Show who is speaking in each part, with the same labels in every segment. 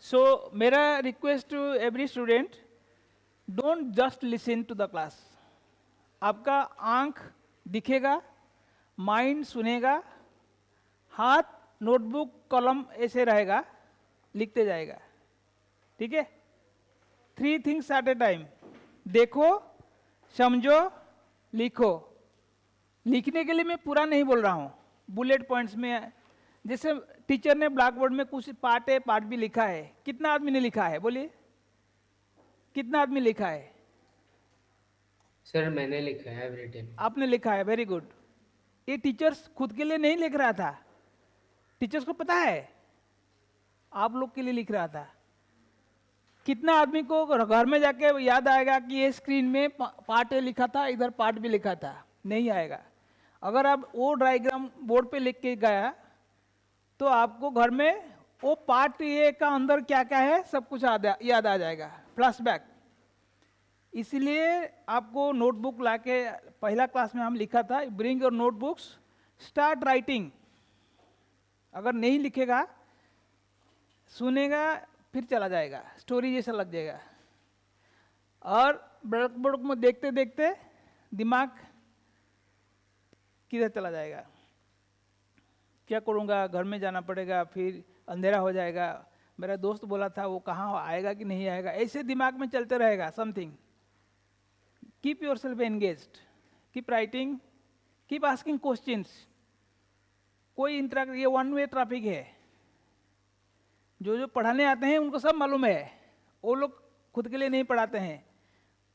Speaker 1: सो मेरा request to every student, don't just listen to the class. आपका आंख दिखेगा, माइंड सुनेगा, हाथ नोटबुक कलम ऐसे रहेगा, लिखते जाएगा। ठीक है? 3 थिंग्स एट ए टाइम। देखो, समझो, लिखो। लिखने के लिए मैं पूरा नहीं बोल रहा हूँ, बुलेट पॉइंट्स में। जैसे टीचर ने ब्लैक बोर्ड में कुछ पार्ट है, पार्ट भी लिखा है। कितना आदमी ने लिखा है? बोलिए, कितना आदमी लिखा है?
Speaker 2: सर मैंने लिखा है एवरी टाइम।
Speaker 1: आपने लिखा है, वेरी गुड। ये टीचर्स खुद के लिए नहीं लिख रहा था, टीचर्स को पता है आप लोग के लिए लिख रहा था। कितना आदमी को घर में जाके याद आएगा कि ये स्क्रीन में पार्ट ए लिखा था, इधर पार्ट भी लिखा था? नहीं आएगा। अगर आप वो डायग्राम बोर्ड पे लिख के गया तो आपको घर में वो पार्ट ए का अंदर क्या क्या है सब कुछ याद आ जाएगा, फ्लैशबैक। इसलिए आपको नोटबुक लाके, पहला क्लास में हम लिखा था, bring your notebooks, start writing. अगर नहीं लिखेगा, सुनेगा, फिर चला जाएगा, स्टोरी जैसा लग जाएगा। और ब्लैक बोर्ड में देखते देखते दिमाग किधर चला जाएगा, क्या करूँगा, घर में जाना पड़ेगा, फिर अंधेरा हो जाएगा, मेरा दोस्त बोला था वो कहाँ आएगा कि नहीं आएगा, ऐसे दिमाग में चलते रहेगा something. Keep your self engaged, keep writing, keep asking questions. कोई इंटरेक्ट, ये वन वे ट्रैफिक है। जो जो पढ़ाने आते हैं उनको सब मालूम है, वो लोग खुद के लिए नहीं पढ़ाते हैं।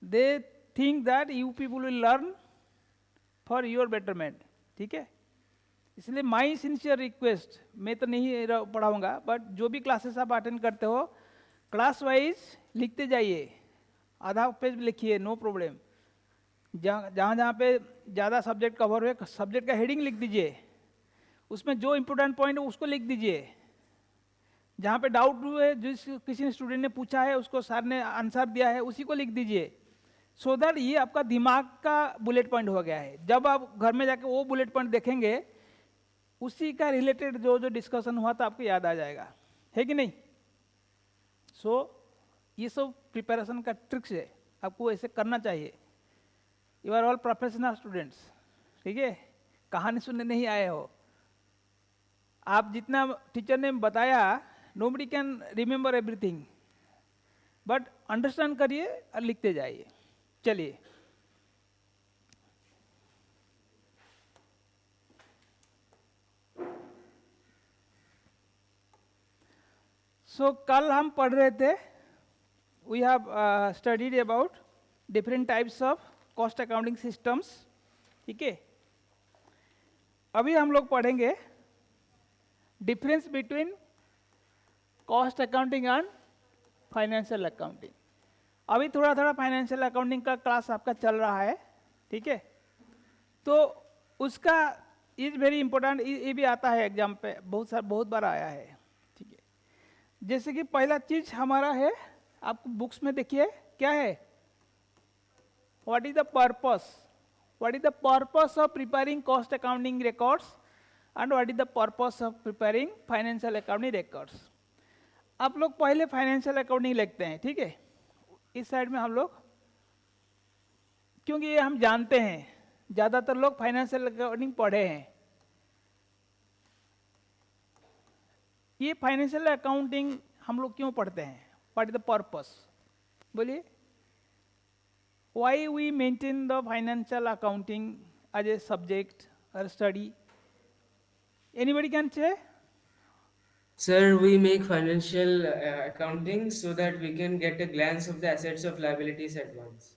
Speaker 1: They think that you people will learn for your betterment. ठीक है? इसलिए माई सिंसियर रिक्वेस्ट, मैं तो नहीं पढ़ाऊंगा, बट जो भी क्लासेस आप अटेंड करते हो, क्लास वाइज लिखते जाइए। आधा पेज लिखिए, नो प्रॉब्लम। जहाँ जहाँ पे ज़्यादा सब्जेक्ट कवर हुए, सब्जेक्ट का हेडिंग लिख दीजिए, उसमें जो इंपॉर्टेंट पॉइंट है उसको लिख दीजिए। जहाँ पे डाउट हुए, जिस किसी स्टूडेंट ने पूछा है उसको सर ने आंसर दिया है, उसी को लिख दीजिए। सो दैट ये आपका दिमाग का बुलेट पॉइंट हो गया है। जब आप घर में जाके वो बुलेट पॉइंट देखेंगे, उसी का रिलेटेड जो जो डिस्कशन हुआ था आपको याद आ जाएगा, है कि नहीं? सो ये सब प्रिपरेशन का ट्रिक्स है, आपको ऐसे करना चाहिए। You are all professional students. ठीक है? कहानी सुनने नहीं आए हो। आप जितना टीचर ने बताया, nobody can remember everything, but understand करिए और लिखते जाइए। चलिए, कल हम पढ़ रहे थे, we have studied about different types of cost accounting systems. ठीक है? अभी हम लोग पढ़ेंगे difference between cost accounting and financial accounting. अभी थोड़ा थोड़ा फाइनेंशियल अकाउंटिंग का क्लास आपका चल रहा है। ठीक है? तो उसका इज वेरी इंपॉर्टेंट, ये भी आता है एग्जाम पे, बहुत बार आया है। ठीक है? जैसे कि पहला चीज हमारा है, आपको बुक्स में देखिए क्या है, what is the purpose, what is the purpose of preparing cost accounting records and what is the purpose of preparing financial accounting records. आप लोग पहले फाइनेंशियल अकाउंटिंग लिखते हैं। ठीक है? इस साइड में हम लोग, क्योंकि ये हम जानते हैं, ज्यादातर लोग फाइनेंशियल अकाउंटिंग पढ़े हैं। ये फाइनेंशियल अकाउंटिंग हम लोग क्यों पढ़ते हैं, व्हाट इज द पर्पस? बोलिए, why we maintain the financial accounting as a subject और study? Anybody can say?
Speaker 2: Sir, we make financial accounting so that we can get a glance of the assets of liabilities at once.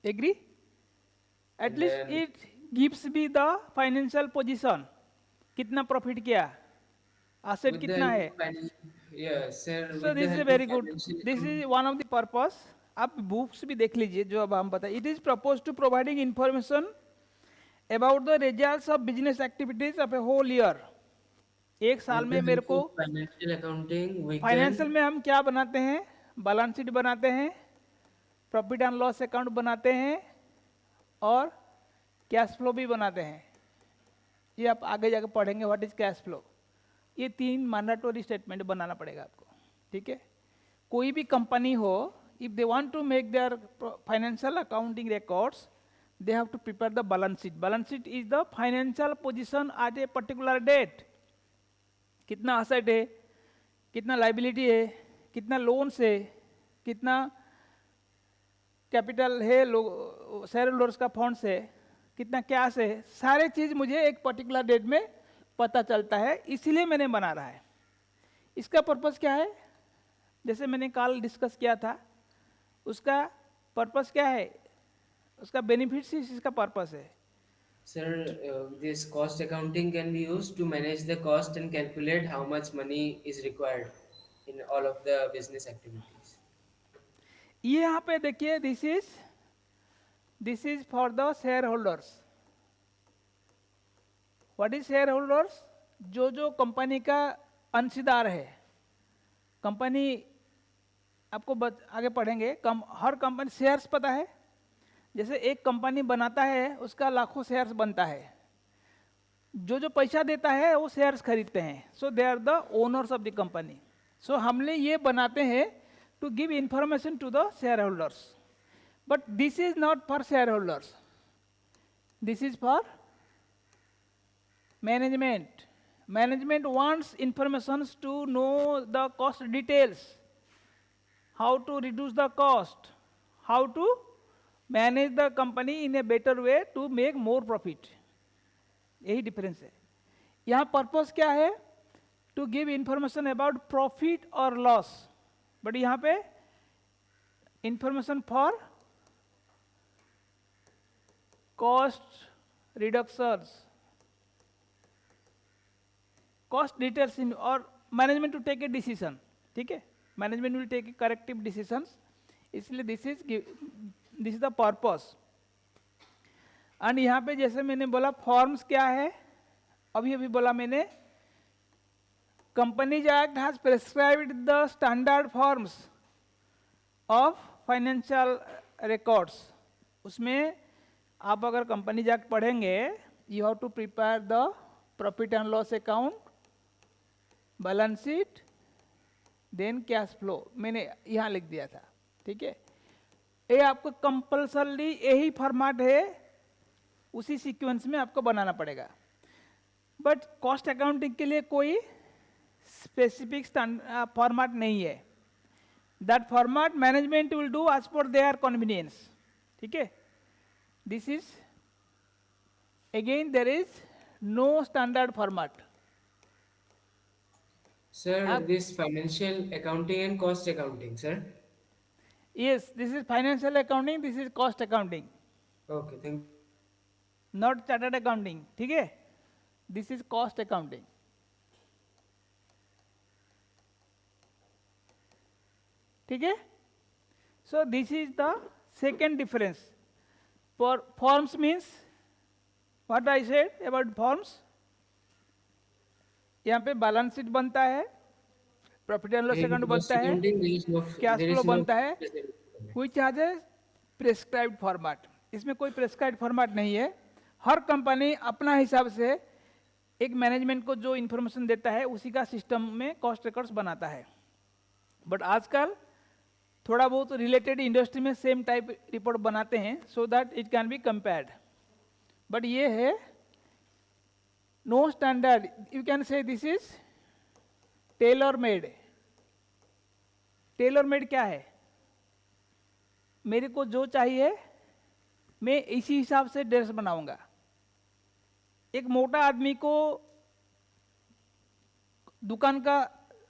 Speaker 1: Agree?
Speaker 2: And
Speaker 1: at least
Speaker 2: then
Speaker 1: it gives be the financial position, कितना profit किया, asset
Speaker 2: with the
Speaker 1: कितना
Speaker 2: help
Speaker 1: है।
Speaker 2: of financial, yeah, sir,
Speaker 1: so
Speaker 2: with the
Speaker 1: this is
Speaker 2: help of
Speaker 1: very good,
Speaker 2: financial
Speaker 1: this
Speaker 2: account.
Speaker 1: Is one of the purpose. आप books भी देख लीजिए जो अब हम बताए। It is propose to providing information about the results of business activities of a whole year. एक साल
Speaker 2: With
Speaker 1: में
Speaker 2: the
Speaker 1: मेरे
Speaker 2: help
Speaker 1: को
Speaker 2: of financial accounting, we
Speaker 1: financial
Speaker 2: can.
Speaker 1: में हम क्या बनाते हैं, बैलेंस शीट बनाते हैं, प्रॉफिट एंड लॉस अकाउंट बनाते हैं, और कैश फ्लो भी बनाते हैं। ये आप आगे जाकर पढ़ेंगे, व्हाट इज कैश फ्लो। ये 3 मैंडेटरी स्टेटमेंट बनाना पड़ेगा आपको। ठीक है, कोई भी कंपनी हो, if they want to make their financial accounting records, they have to prepare the balance sheet. Balance sheet is the financial position at a particular date. कितना asset है, कितना liability है, कितना loans है, कितना कैपिटल है, share holders का funds है, कितना कैश है, सारे चीज मुझे एक पर्टिकुलर डेट में पता चलता है, इसीलिए मैंने बना रहा है। इसका पर्पस क्या है, जैसे मैंने कल डिस्कस किया था, उसका पर्पस क्या है, उसका बेनिफिट्स इसका पर्पस है।
Speaker 2: Sir, this cost accounting can be used to manage the cost and calculate how much money is required in all of the business activities.
Speaker 1: ये यहाँ पे देखिए, this is for the share holders. What is share holders? जो company का अंशीदार है, company आपको आगे पढ़ेंगे, हर कंपनी शेयर्स पता है, जैसे एक कंपनी बनाता है उसका लाखों शेयर्स बनता है, जो पैसा देता है वो शेयर्स खरीदते हैं, so they are the owners of the company. So हमने ये बनाते हैं to give information to the shareholders, but this is not for shareholders, this is for management. Management wants information to know the cost details, how to reduce the cost, how to manage the company in a better way to make more profit। यही difference है। यहाँ purpose क्या है, to give information about profit और loss, but यहाँ पे information for cost reductions, cost details और management to take a decision. ठीक है, management will take corrective decisions, इसलिए this is the purpose. And यहाँ पे जैसे मैंने बोला फॉर्म्स क्या है, अभी बोला मैंने, companies act has prescribed the standard forms of financial records. उसमें आप अगर कंपनीज एक्ट पढ़ेंगे, you have to prepare the profit and loss account, balance sheet, then cash flow, मैंने यहाँ लिख दिया था। ठीक है, ये आपको कंपल्सरली यही फॉर्मेट है, उसी सीक्वेंस में आपको बनाना पड़ेगा। बट कॉस्ट अकाउंटिंग के लिए कोई स्पेसिफिक फॉर्मेट नहीं है, that format management will do as per their convenience. ठीक है, this is again there is no standard format.
Speaker 2: Sir, this financial accounting and cost accounting, sir.
Speaker 1: Yes, this is financial accounting, this is cost accounting,
Speaker 2: Okay, thank you.
Speaker 1: not chartered accounting। ठीक है, this is cost accounting। ठीक है, so this is the second difference। For forms means what I said about forms, यहाँ पे balance sheet बनता है, profit and loss
Speaker 2: In
Speaker 1: account
Speaker 2: cost
Speaker 1: बनता है,
Speaker 2: accounting,
Speaker 1: cash
Speaker 2: there
Speaker 1: flow
Speaker 2: is no
Speaker 1: बनता है,
Speaker 2: specific-
Speaker 1: which has a prescribed format. इसमें कोई प्रेस्क्राइब्ड फॉर्मेट नहीं है, हर कंपनी अपना हिसाब से एक मैनेजमेंट को जो इन्फॉर्मेशन देता है उसी का सिस्टम में कॉस्ट रिकॉर्ड्स बनाता है। बट आजकल थोड़ा बहुत रिलेटेड इंडस्ट्री में सेम टाइप रिपोर्ट बनाते हैं, so that it can be compared. But ये है no standard, you can say this is tailor made. Tailor made क्या है, मेरे को जो चाहिए मैं इसी हिसाब से ड्रेस बनाऊंगा। एक मोटा आदमी को दुकान का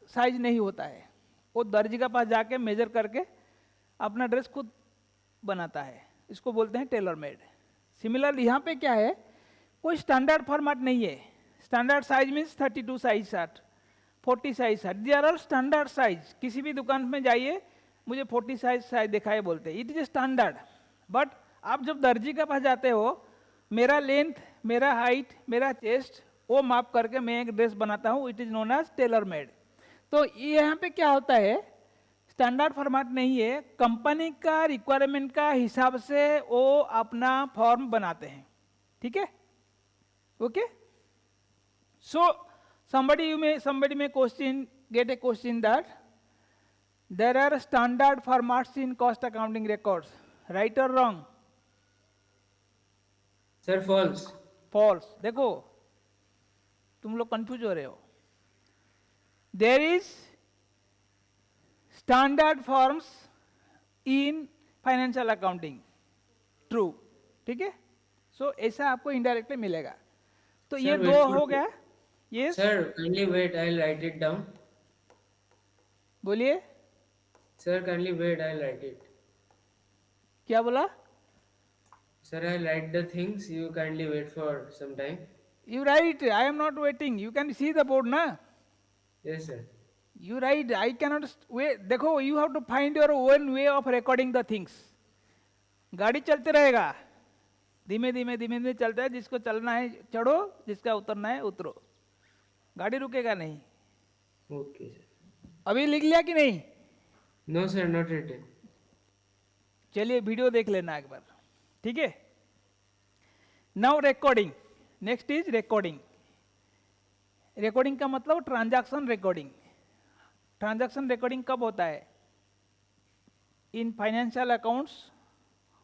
Speaker 1: साइज नहीं होता है, वो दर्जी के पास जाके मेजर करके अपना ड्रेस खुद बनाता है, इसको बोलते हैं टेलर मेड। सिमिलर यहाँ पे क्या है, कोई स्टैंडर्ड फॉर्मेट नहीं है। Standard size means 32 size shirt, 40 size shirt, there are standard size. किसी भी दुकान में जाइए, मुझे 40 साइज दिखाए बोलते हैं, इट इज स्टैंडर्ड। बट आप जब दर्जी के पास जाते हो, मेरा लेंथ, मेरा हाइट, मेरा चेस्ट, वो माप करके मैं एक ड्रेस बनाता हूँ, it is known as tailor made. तो यहाँ पे क्या होता है, स्टैंडर्ड फॉर्मेट नहीं है, कंपनी का रिक्वायरमेंट का हिसाब से वो अपना फॉर्म बनाते हैं। ठीक है, okay. So somebody may question, get a question that There are standard formats in cost accounting records. Right or wrong?
Speaker 2: Sir, false.
Speaker 1: False. देखो तुम लोग कंफ्यूज हो रहे हो. There is standard forms in financial accounting. True. ठीक है. So ऐसा आपको इनडायरेक्टली मिलेगा. तो
Speaker 2: Sir,
Speaker 1: ये
Speaker 2: wait
Speaker 1: दो
Speaker 2: for
Speaker 1: हो गया. Yes.
Speaker 2: Sir, kindly wait. I'll write it down.
Speaker 1: बोलिए.
Speaker 2: Sir, kindly wait. I'll write it.
Speaker 1: क्या बोला?
Speaker 2: Sir, I'll write the things. You kindly wait for some time.
Speaker 1: You write. I am not waiting. You can see the board, na?
Speaker 2: Yes, sir.
Speaker 1: You write. I cannot wait. देखो, you have to find your own way of recording the things. गाड़ी चलते रहेगा. धीमे धीमे धीमे धीमे चलता है. जिसको चलना है चढ़ो, जिसका उतरना है उतरो. गाड़ी रुकेगा नहीं.
Speaker 2: Okay, sir.
Speaker 1: अभी लिख लिया कि नहीं?
Speaker 2: No, sir, not written.
Speaker 1: चलिए वीडियो देख लेना एक बार. ठीक है. Now recording. Next is recording. Recording का मतलब ट्रांजैक्शन रिकॉर्डिंग. ट्रांजैक्शन रिकॉर्डिंग कब होता है? In financial accounts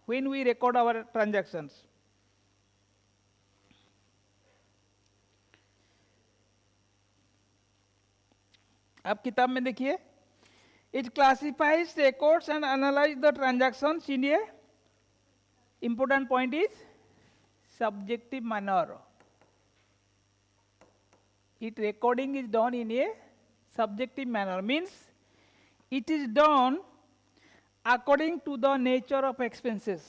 Speaker 1: when we record our transactions. आप किताब में देखिए. It classifies records and analyse the transactions in a important point is subjective manner. It recording is done in a subjective manner, means it is done according to the nature of expenses.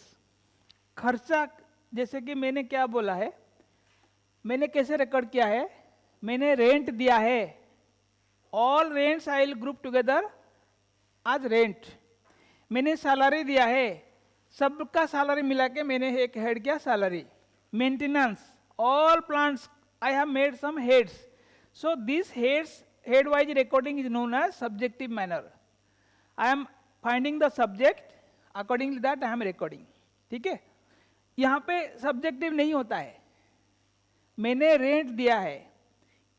Speaker 1: खर्चा जैसे कि मैंने क्या बोला है, मैंने कैसे record किया है? मैंने रेंट दिया है. All rents I will group together आज रेंट. मैंने सैलरी दिया है, सबका सैलरी मिला के मैंने एक हेड किया salary. Maintenance, all plants I have made some heads. So this heads head wise recording is known as subjective manner. I am finding the subject, accordingly that I am recording. ठीक है. यहाँ पे subjective नहीं होता है. मैंने rent दिया है,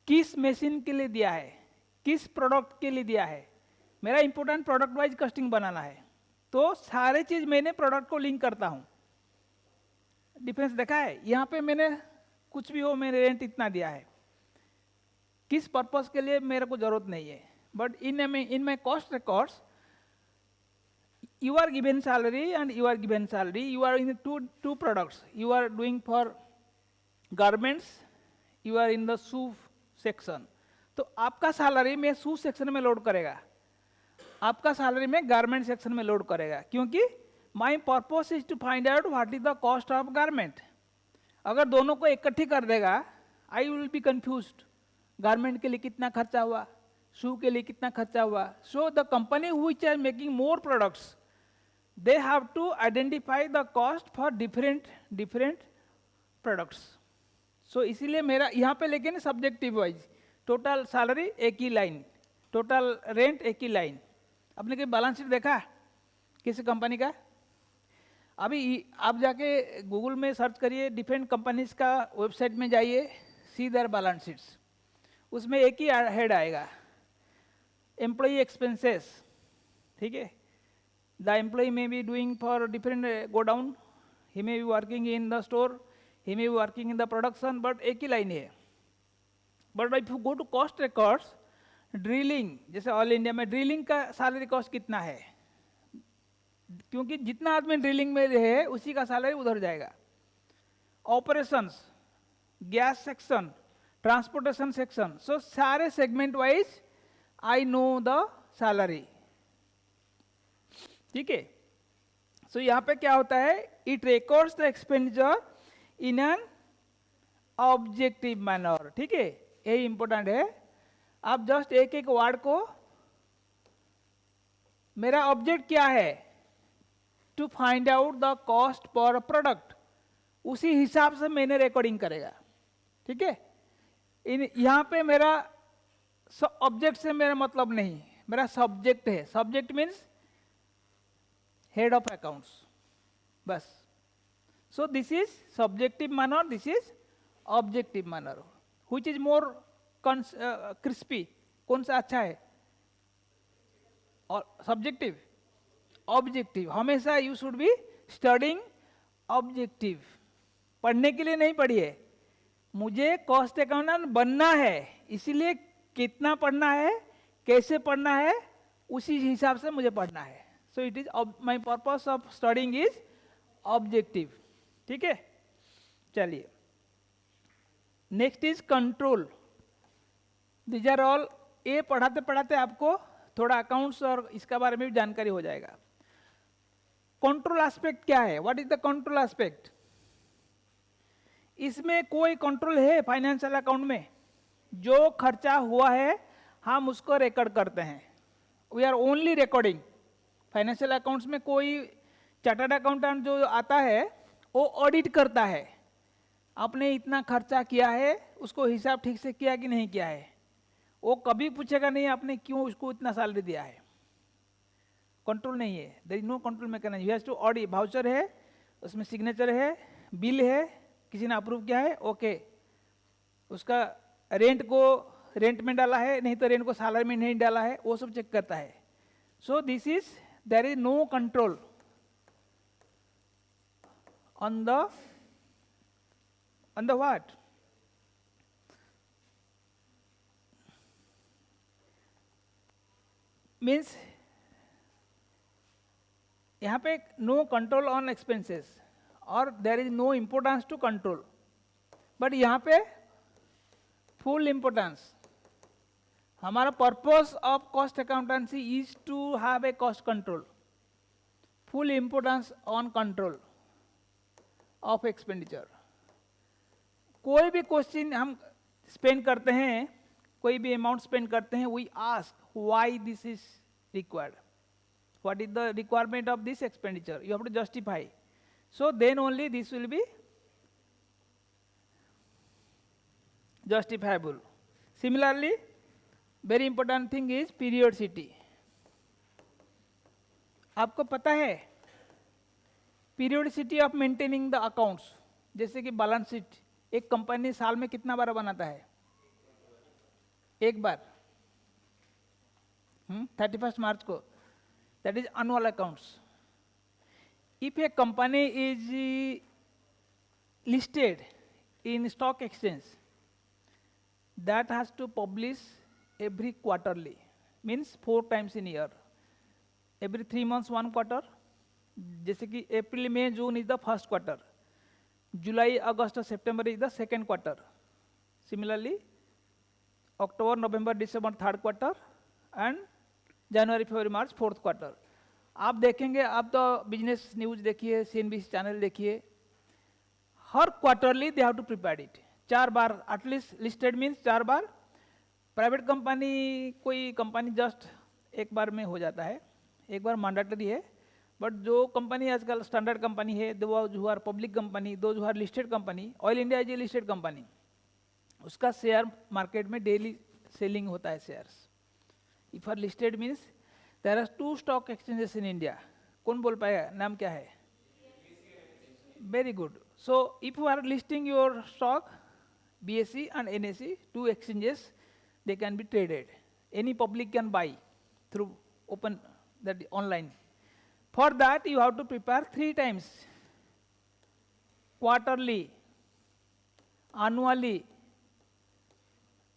Speaker 1: किस मशीन के लिए दिया है, किस प्रोडक्ट के लिए दिया है. मेरा इंपॉर्टेंट प्रोडक्ट वाइज कस्टिंग बनाना है, तो सारे चीज मैंने प्रोडक्ट को लिंक करता हूं. डिफरेंस देखा है? यहां पे मैंने कुछ भी हो, मैंने रेंट इतना दिया है, किस पर्पस के लिए मेरे को जरूरत नहीं है. But in my cost records you are given salary and you are given salary. You are in two products. You are doing for garments, you are in the shoe section. तो आपका salary में शू section में load करेगा, आपका salary में garment section में load करेगा. क्योंकि my purpose is to find out what is the cost of garment. अगर दोनों को इकट्ठी कर देगा, I will be confused. Garment के लिए कितना खर्चा हुआ, शू के लिए कितना खर्चा हुआ. So the company which are making more products, they have to identify the cost for different products. So इसीलिए मेरा यहाँ पे लेकिन सब्जेक्टिव वाइज टोटल सैलरी एक ही लाइन, टोटल रेंट एक ही लाइन. आपने कहीं बैलेंस शीट देखा किसी कंपनी का? अभी आप जाके गूगल में सर्च करिए, डिफरेंट कंपनीज का वेबसाइट में जाइए, सी देयर बैलेंस शीट्स. उसमें एक ही हेड आएगा, एम्प्लॉई एक्सपेंसेस. ठीक है. The employee may be doing for different go down, he may be working in the store, he may be working in the production, but एक ही line है. But if you go to cost records, drilling, जैसे all India में drilling का salary cost कितना है, क्योंकि जितना आदमी ड्रिलिंग में रहे उसी का सैलरी उधर जाएगा. Operations, gas section, transportation section, so सारे segment wise I know the salary. ठीक है. सो यहाँ पे क्या होता है, it records the expenditure in an objective manner. ठीक है, यही इंपॉर्टेंट है. आप जस्ट एक एक वर्ड को, मेरा ऑब्जेक्ट क्या है, to find out the cost per product, उसी हिसाब से मैंने रिकॉर्डिंग करेगा. ठीक है. यहाँ पे मेरा ऑब्जेक्ट से मेरा मतलब नहीं, मेरा सब्जेक्ट है. Subject means head of accounts, बस. So this is subjective manner, this is objective manner. Which is more crispy? कौन सा अच्छा है? और सब्जेक्टिव, ऑब्जेक्टिव। हमेशा you should be studying objective. पढ़ने के लिए नहीं पढ़िए, मुझे कॉस्ट अकाउंटेंट बनना है, इसीलिए कितना पढ़ना है, कैसे पढ़ना है, उसी हिसाब से मुझे पढ़ना है। So it is my purpose of studying is objective. ठीक है, चलिए next is control. These are all, ये पढ़ाते पढ़ाते आपको थोड़ा अकाउंट्स और इसका बारे में भी जानकारी हो जाएगा। कंट्रोल एस्पेक्ट क्या है, what is the control aspect? इसमें कोई कंट्रोल है फाइनेंशियल अकाउंट में? जो खर्चा हुआ है हम उसको रिकॉर्ड करते हैं, we are only recording. Financial accounts में कोई चार्टर्ड अकाउंटेंट जो आता है वो ऑडिट करता है, आपने इतना खर्चा किया है, उसको हिसाब ठीक से किया कि नहीं किया है। वो कभी पूछेगा नहीं आपने क्यों उसको इतना सैलरी दिया है। कंट्रोल नहीं है, there is no control mechanism. You have to audit. Voucher है, उसमें सिग्नेचर है, बिल है, किसी ने अप्रूव किया है, ओके, उसका रेंट को रेंट में डाला है, नहीं तो रेंट को सैलरी में नहीं डाला है, वो सब चेक करता है। So this is, there is no control on the what? Means यहाँ पे नो कंट्रोल ऑन एक्सपेंसेस और there is no importance to control, but यहाँ पे फुल इम्पोर्टेंस। हमारा purpose of cost accountancy is to have a cost control, full importance on control of expenditure. कोई भी question हम spend करते हैं, कोई भी अमाउंट स्पेंड करते हैं, we ask why this is required, what is the requirement of this expenditure, you have to justify, so then only this will be justifiable. Similarly, very important thing is periodicity. आपको पता है periodicity of maintaining the accounts, जैसे कि balance sheet एक company साल में कितना बार बनाता है? एक बार, 31 मार्च को, that is annual accounts. If a company is listed in stock exchange, that has to publish every quarterly, means 4 times in a year, every 3 months 1 quarter. जैसे कि अप्रैल मई जून इज द फर्स्ट क्वार्टर, जुलाई अगस्त सितंबर is the second quarter, similarly अक्टूबर नवंबर दिसंबर थर्ड क्वार्टर एंड जनवरी फरवरी मार्च फोर्थ क्वार्टर। आप देखेंगे, आप तो बिजनेस न्यूज देखिए, CNBC चैनल देखिए, हर quarterly they have to prepare it, 4 बार एटलीस्ट। लिस्टेड मीन्स 4 बार, प्राइवेट कंपनी कोई कंपनी जस्ट एक बार में हो जाता है, एक बार मैंडेटरी है, बट जो कंपनी आजकल स्टैंडर्ड कंपनी है, दो जो आर पब्लिक कंपनी, दो जो are listed company, oil India is a listed company, उसका शेयर मार्केट में डेली सेलिंग होता है shares. If are listed means there are 2 stock exchanges in India. कौन बोल पाएगा, नाम क्या है? Very good. So if you are listing your stock, BSE and NSE, 2 exchanges, they can be traded. Any public can buy through open that online. For that you have to prepare 3 times: quarterly, annually,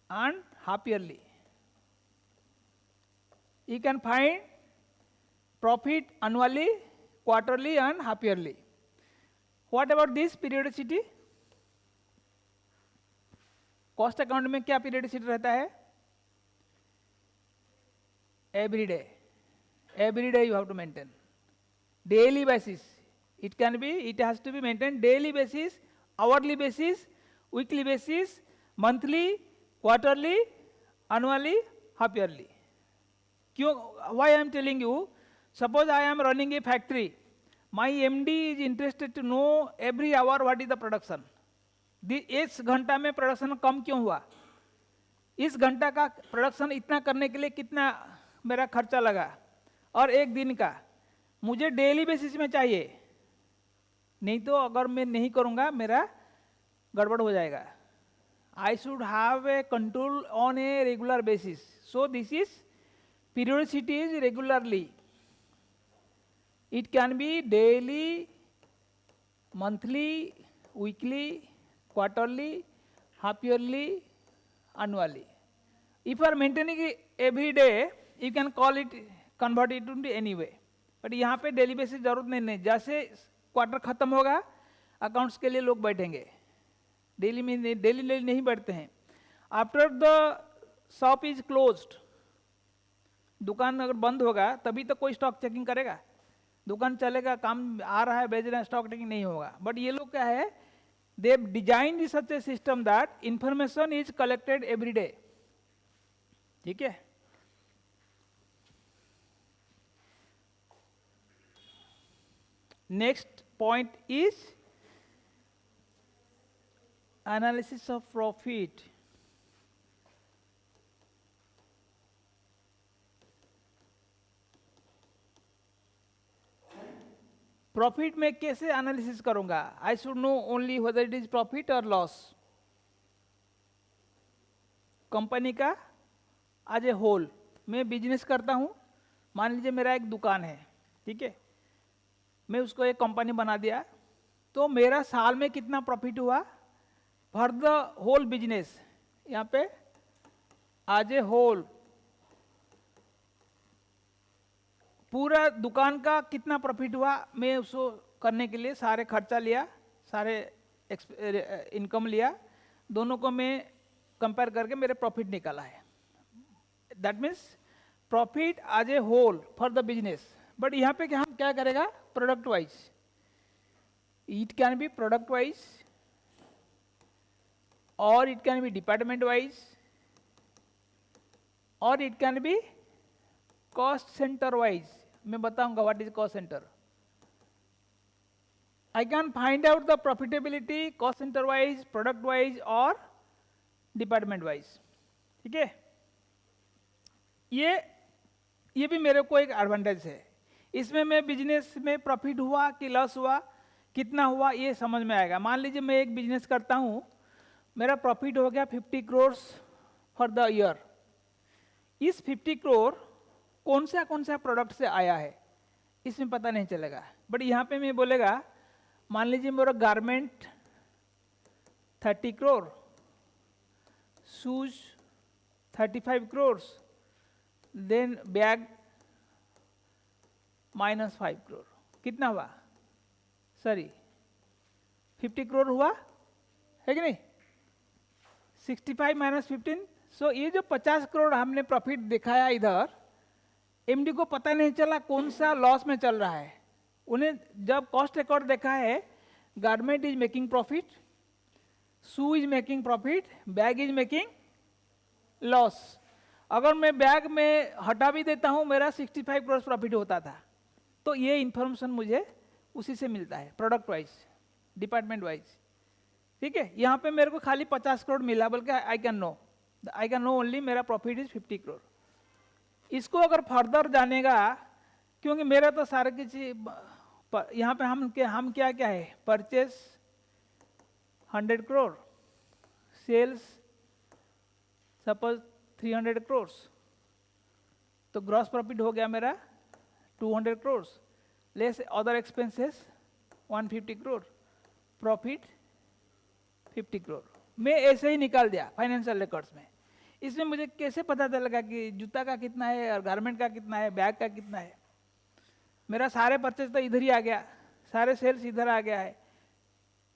Speaker 1: and half yearly. You can find profit annually, quarterly and half yearly. What about this periodicity? Cost account में क्या periodicity रहता है? Every day you have to maintain, daily basis. It can be, it has to be maintained daily basis, hourly basis, weekly basis, monthly, quarterly, annually, half yearly. क्यों? Why I am telling you? Suppose I am running a factory, my MD is interested to know every hour what is the production. इस घंटा में production कम क्यों हुआ, इस घंटा का production इतना करने के लिए कितना मेरा खर्चा लगा, और एक दिन का मुझे डेली बेसिस में चाहिए, नहीं तो अगर मैं नहीं करूँगा मेरा गड़बड़ हो जाएगा. I should have a control on a regular basis. So this is Periodicity is regularly. It can be daily, monthly, weekly, quarterly, half yearly, annually. If you are maintaining it every day, you can call it, convert it into any way. But यहाँ पे daily basis जरूरत नहीं, जैसे quarter खत्म होगा accounts के लिए लोग बैठेंगे, डेली में डेली नहीं बैठते हैं. After the shop is closed, दुकान अगर बंद होगा तभी तो कोई स्टॉक चेकिंग करेगा. दुकान चलेगा, काम आ रहा है, बेच रहे हैं, स्टॉक चेकिंग नहीं होगा. बट ये लोग क्या है, they design such a system that information is collected every day. ठीक है. Next point is analysis of profit. Profit में कैसे एनालिसिस करूंगा? I should know only whether it is profit और लॉस. कंपनी का एज ए होल मैं business करता हूं. मान लीजिए मेरा एक दुकान है, ठीक है, मैं उसको एक कंपनी बना दिया, तो मेरा साल में कितना प्रॉफिट हुआ फॉर द होल बिजनेस. यहाँ पे एज ए होल पूरा दुकान का कितना प्रॉफिट हुआ, मैं उसको करने के लिए सारे खर्चा लिया, सारे इनकम लिया, दोनों को मैं कंपेयर करके मेरे प्रॉफिट निकाला है. That means profit as a whole for the business. But यहाँ पे हम क्या करेगा, product wise. It can be product wise और it can be department wise और it can be cost centre wise. मैं बताऊंगा what is cost centre. I can find out the profitability cost centre wise, product wise और department wise. ठीक है. ये भी मेरे को एक एडवांटेज है. इसमें मैं बिजनेस में प्रॉफिट हुआ कि लॉस हुआ, कितना हुआ, ये समझ में आएगा. मान लीजिए मैं एक बिजनेस करता हूँ, मेरा प्रॉफिट हो गया 50 करोड़ फॉर द ईयर. इस 50 करोड़ कौन सा प्रोडक्ट से आया है इसमें पता नहीं चलेगा. बट यहाँ पे मैं बोलेगा, मान लीजिए मेरा गारमेंट 30 करोड़, शूज 35 करोड़, देन बैग -5 करोड़. कितना हुआ? सॉरी 50 करोड़ हुआ है कि नहीं? 65 - 15. सो ये जो 50 करोड़ हमने प्रॉफिट दिखाया इधर, एमडी को पता नहीं चला कौन सा लॉस में चल रहा है. उन्हें जब कॉस्ट रिकॉर्ड देखा है, garment is making profit, shoe is making profit, bag is making loss. अगर मैं बैग में हटा भी देता हूं, मेरा 65 करोड़ प्रॉफिट होता था. तो ये इंफॉर्मेशन मुझे उसी से मिलता है, प्रोडक्ट वाइज, डिपार्टमेंट वाइज. ठीक है. यहाँ पे मेरे को खाली 50 करोड़ मिला, बल्कि आई कैन नो ओनली मेरा प्रॉफिट इज 50 करोड़. इसको अगर फर्दर जानेगा, क्योंकि मेरा तो सारे किसी यहाँ पे हम क्या है, परचेस 100 करोड़, सेल्स सपोज 300 करोड़, तो ग्रॉस प्रॉफिट हो गया मेरा 200 करोड़, लेस अदर एक्सपेंसेस 150 करोड़, प्रॉफिट 50 करोड़. मैं ऐसे ही निकाल दिया फाइनेंशियल रिकॉर्ड्स में. इसमें मुझे कैसे पता चलेगा कि जूता का कितना है और गारमेंट का कितना है, बैग का कितना है? मेरा सारे परचेज तो इधर ही आ गया, सारे सेल्स इधर आ गया है,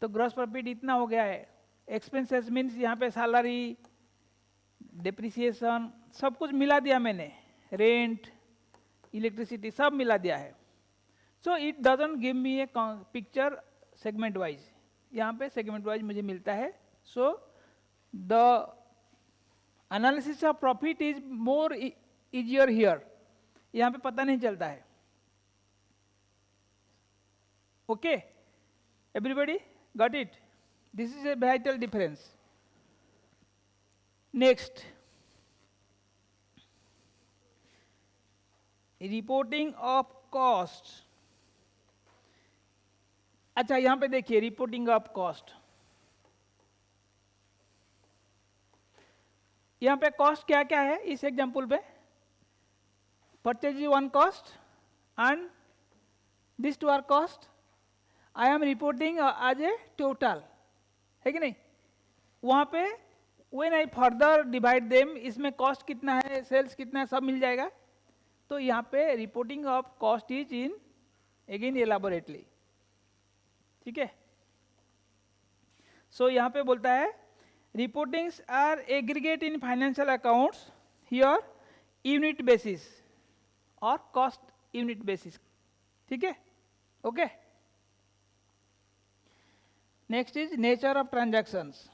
Speaker 1: तो ग्रॉस प्रॉफिट इतना हो गया है. एक्सपेंसेस मीन्स यहाँ पे सैलरी, डिप्रिसिएशन, सब कुछ मिला दिया मैंने, रेंट, इलेक्ट्रिसिटी सब मिला दिया है. So it doesn't give me A picture segment wise. यहाँ पे सेगमेंट वाइज मुझे मिलता है. So the analysis of profit is more easier here. यहाँ पे पता नहीं चलता है. Okay, everybody got it? This is a vital difference. Next, reporting of cost. अच्छा, यहां पे देखिए रिपोर्टिंग ऑफ कॉस्ट. यहां पे कॉस्ट क्या क्या है इस एग्जांपल पे? purchase is one cost and these two are cost. I am reporting as a total, है कि नहीं? वहाँ पे when I further divide them, इसमें cost कितना है, sales कितना है, सब मिल जाएगा. तो यहाँ पे reporting of cost is in again elaborately. ठीक है? So यहाँ पे बोलता है reportings are aggregate in financial accounts here unit basis or cost unit basis. ठीक है? Okay. Next is nature of transactions.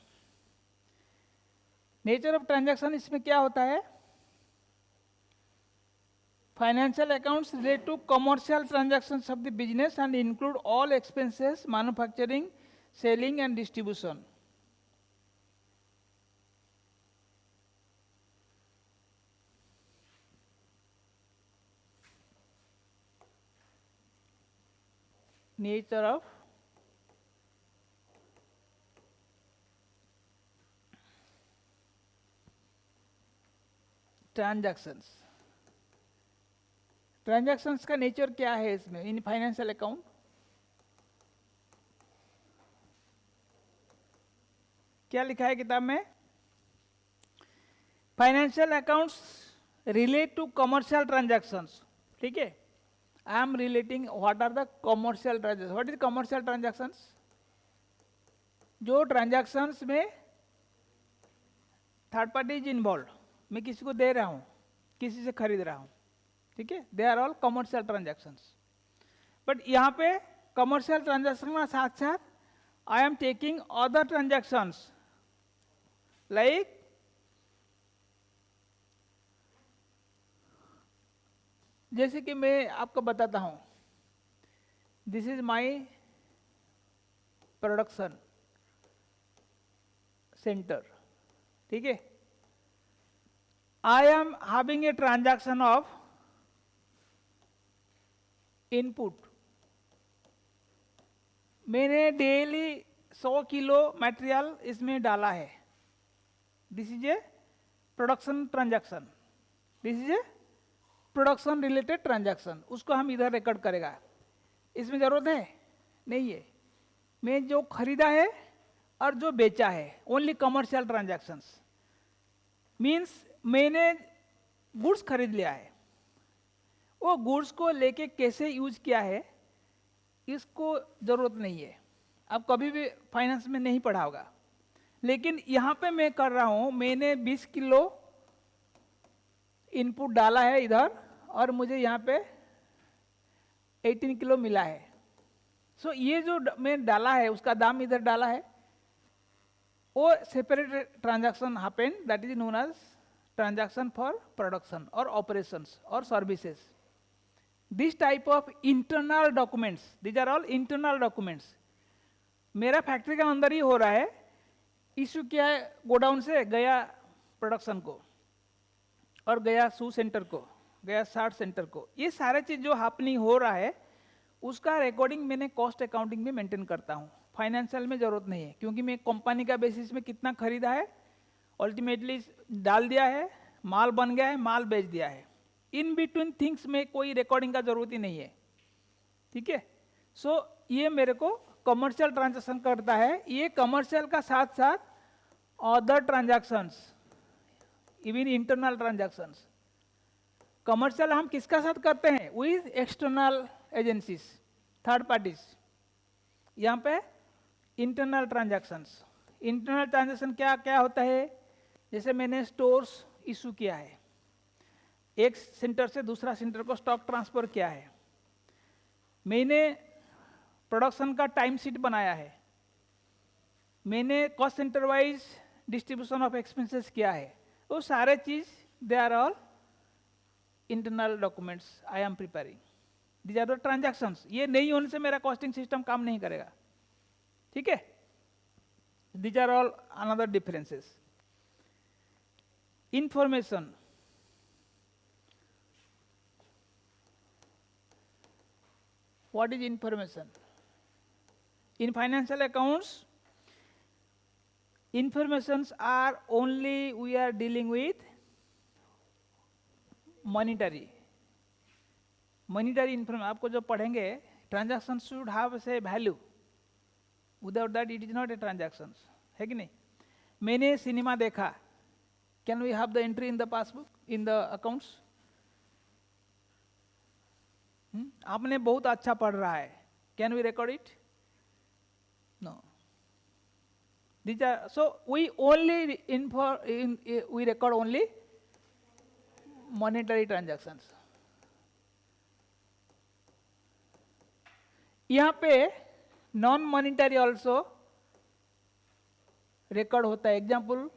Speaker 1: Nature of transaction इसमें क्या होता है? Financial accounts relate to commercial transactions of the business and include all expenses, manufacturing, selling and distribution. Nature of transactions. Transactions का nature क्या है इसमें in financial account? क्या लिखा है किताब में? Financial accounts relate to commercial transactions. ठीक है? I am relating what are the commercial transaction. What is commercial transactions? जो ट्रांजैक्शंस में थर्ड पार्टी इज इन्वॉल्व, मैं किसी को दे रहा हूँ, किसी से खरीद रहा हूँ. ठीक है? They are all commercial transactions. But यहाँ पे कमर्शियल ट्रांजैक्शन के साथ साथ I am taking other transactions like जैसे कि मैं आपको बताता हूँ, this is my production centre. ठीक है? I am having a transaction of input. मैंने डेली 100 किलो मटेरियल इसमें डाला है. This is a production transaction. This is a production related transaction. उसको हम इधर रिकॉर्ड करेगा. इसमें जरूरत है नहीं है. मैं जो खरीदा है और जो बेचा है, ओनली कमर्शियल ट्रांजैक्शंस. मीन्स मैंने गुड्स खरीद लिया है, वो गुड्स को लेके कैसे यूज किया है इसको जरूरत नहीं है. आप कभी भी फाइनेंस में नहीं पढ़ा होगा. लेकिन यहाँ पे मैं कर रहा हूँ, मैंने 20 किलो इनपुट डाला है इधर और मुझे यहाँ पे 18 किलो मिला है. सो ये जो मैं डाला है उसका दाम इधर डाला है, वो separate transaction happened, that is known as transaction for production or operations or services. This type of internal documents, these are all internal documents. मेरा फैक्ट्री का अंदर ही हो रहा है. इशू किया है गोडाउन से, गया प्रोडक्शन को और गया शू सेंटर को, गया शार्ट सेंटर को. ये सारे चीज जो हैपनिंग हो रहा है उसका रिकॉर्डिंग मैंने कॉस्ट अकाउंटिंग में मेंटेन करता हूँ. फाइनेंशियल में जरूरत नहीं है, क्योंकि मैं कंपनी का बेसिस में कितना खरीदा है अल्टीमेटली डाल दिया है, माल बन गया है, माल बेच दिया है. इन बिटवीन थिंग्स में कोई रिकॉर्डिंग का जरूरत ही नहीं है. ठीक है? सो ये मेरे को कमर्शियल ट्रांजैक्शन करता है. ये कमर्शियल का साथ साथ other transactions, even internal transactions. Commercial हम किसका साथ करते हैं? With external agencies, third parties. यहाँ पे इंटरनल ट्रांजैक्शंस. इंटरनल ट्रांजैक्शन क्या क्या होता है? जैसे मैंने स्टोर्स इशू किया है, एक सेंटर से दूसरा सेंटर को स्टॉक ट्रांसफर किया है, मैंने प्रोडक्शन का टाइम शीट बनाया है, मैंने cost centre wise distribution of expenses किया है. वो सारे चीज they are all internal documents I am preparing. These are the transactions. ये नहीं होने से मेरा कॉस्टिंग सिस्टम काम नहीं करेगा. ठीक है? These are all another differences. Information. What is information? In financial accounts, informations are only we are dealing with monetary. Monetary information आपको जो पढ़ेंगे, ट्रांजैक्शन शुड हैव से value, without that it is not a transaction, है कि नहीं? मैंने cinema देखा, can we have the entry in the passbook, in the accounts? आपने बहुत अच्छा पढ़ रहा है, can we record it? No. These are, so we only we record only monetary transactions. यहाँ पे नॉन मॉनिटरी ऑल्सो रिकॉर्ड होता है. एग्जाम्पल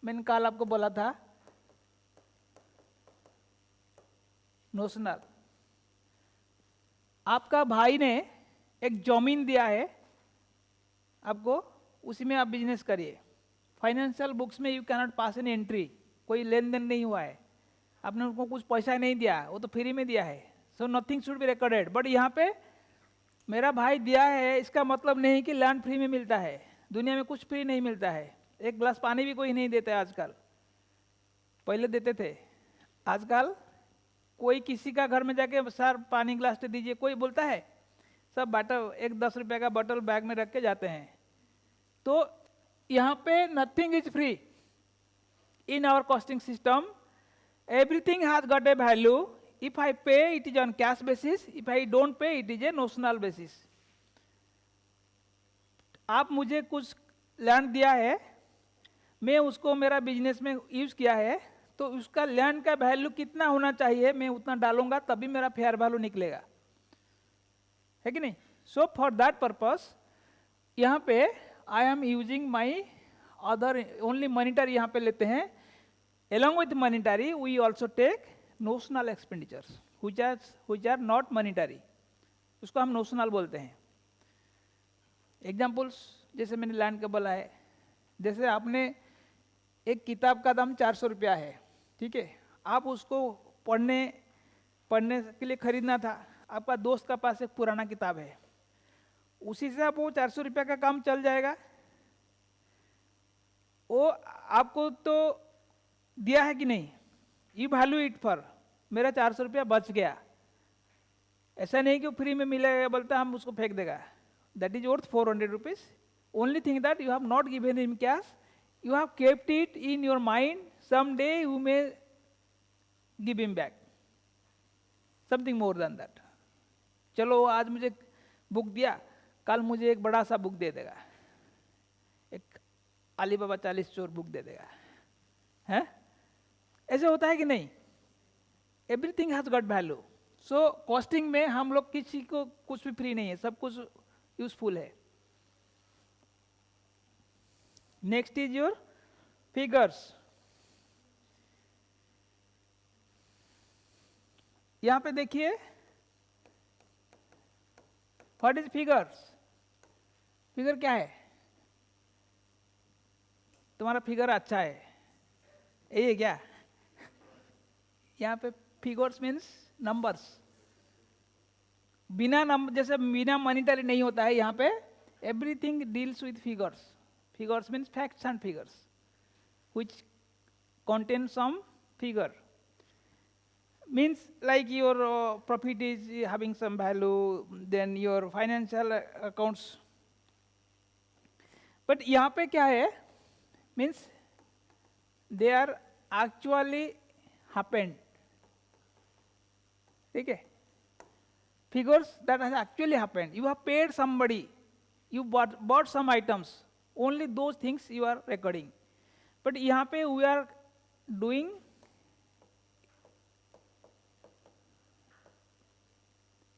Speaker 1: मैंने कल आपको बोला था, नोशनल. आपका भाई ने एक जमीन दिया है आपको, उसी में आप बिजनेस करिए. फाइनेंशियल बुक्स में you cannot pass an entry, कोई लेन देन नहीं हुआ है, आपने उनको कुछ पैसा नहीं दिया, वो तो फ्री में दिया है. So nothing should be recorded. But यहाँ पे मेरा भाई दिया है, इसका मतलब नहीं कि लैंड फ्री में मिलता है. दुनिया में कुछ फ्री नहीं मिलता है. एक गिलास पानी भी कोई नहीं देता है आजकल, पहले देते थे. आजकल कोई किसी का घर में जाके सर पानी गिलास दे दीजिए, कोई बोलता है? सब बॉटल, एक 10 रुपये का बॉटल बैग में रख के जाते हैं. तो यहाँ पे nothing is free in our costing system. Everything has got a value. If I pay it is on cash basis, if I don't pay it is a notional basis. आप मुझे कुछ लैंड दिया है, मैं उसको मेरा बिजनेस में use किया है, तो उसका लैंड का वैल्यू कितना होना चाहिए, मैं उतना डालूंगा, तभी मेरा फेयर वैल्यू निकलेगा, है कि नहीं? सो फॉर दैट पर्पस यहाँ पे आई am using my other only monetary यहाँ पे लेते हैं. along with monetary we also take notional expenditures which are not monetary, उसको हम notional बोलते हैं. एग्जाम्पल्स जैसे मैंने लैंड का बोला है, जैसे आपने एक किताब का दाम 400 रुपया है, ठीक है, आप उसको पढ़ने के लिए खरीदना था. आपका दोस्त का पास एक पुराना किताब है, उसी से आप वो 400 रुपया का काम चल जाएगा. वो आपको तो दिया है कि नहीं, यू वैल्यू इट फॉर, मेरा 400 रुपया बच गया. ऐसा नहीं कि वो फ्री में मिलेगा बोलता हम उसको फेंक देगा. That is worth 400 rupees. Only thing that you have not given in cash, you have kept it in your mind, some day you may give him back, something more than that. चलो आज मुझे book दिया, कल मुझे एक बड़ा सा book दे देगा, एक अली बाबा 40 चोर बुक दे देगा, है? ऐसे होता है कि नहीं? Everything has got value. So costing में हम लोग किसी को कुछ भी फ्री नहीं है, सब कुछ यूजफुल है. Next is your figures. यहां पे देखिए, व्हाट इज फिगर्स? फिगर क्या है? तुम्हारा फिगर अच्छा है, यही है क्या? यहाँ पे फिगर्स मीन्स नंबर्स. बिना नंबर, जैसे बिना मॉनिटरी नहीं होता है, यहाँ पे everything deals with figures. Figures means facts and figures which contain some figure. Means like your profit is having some value, then your financial accounts. But यहाँ पे क्या है? Means they are actually happened. ठीक है? Figures that has actually happened. You have paid somebody, you bought some items. Only those things you are recording. But यहाँ पे we are doing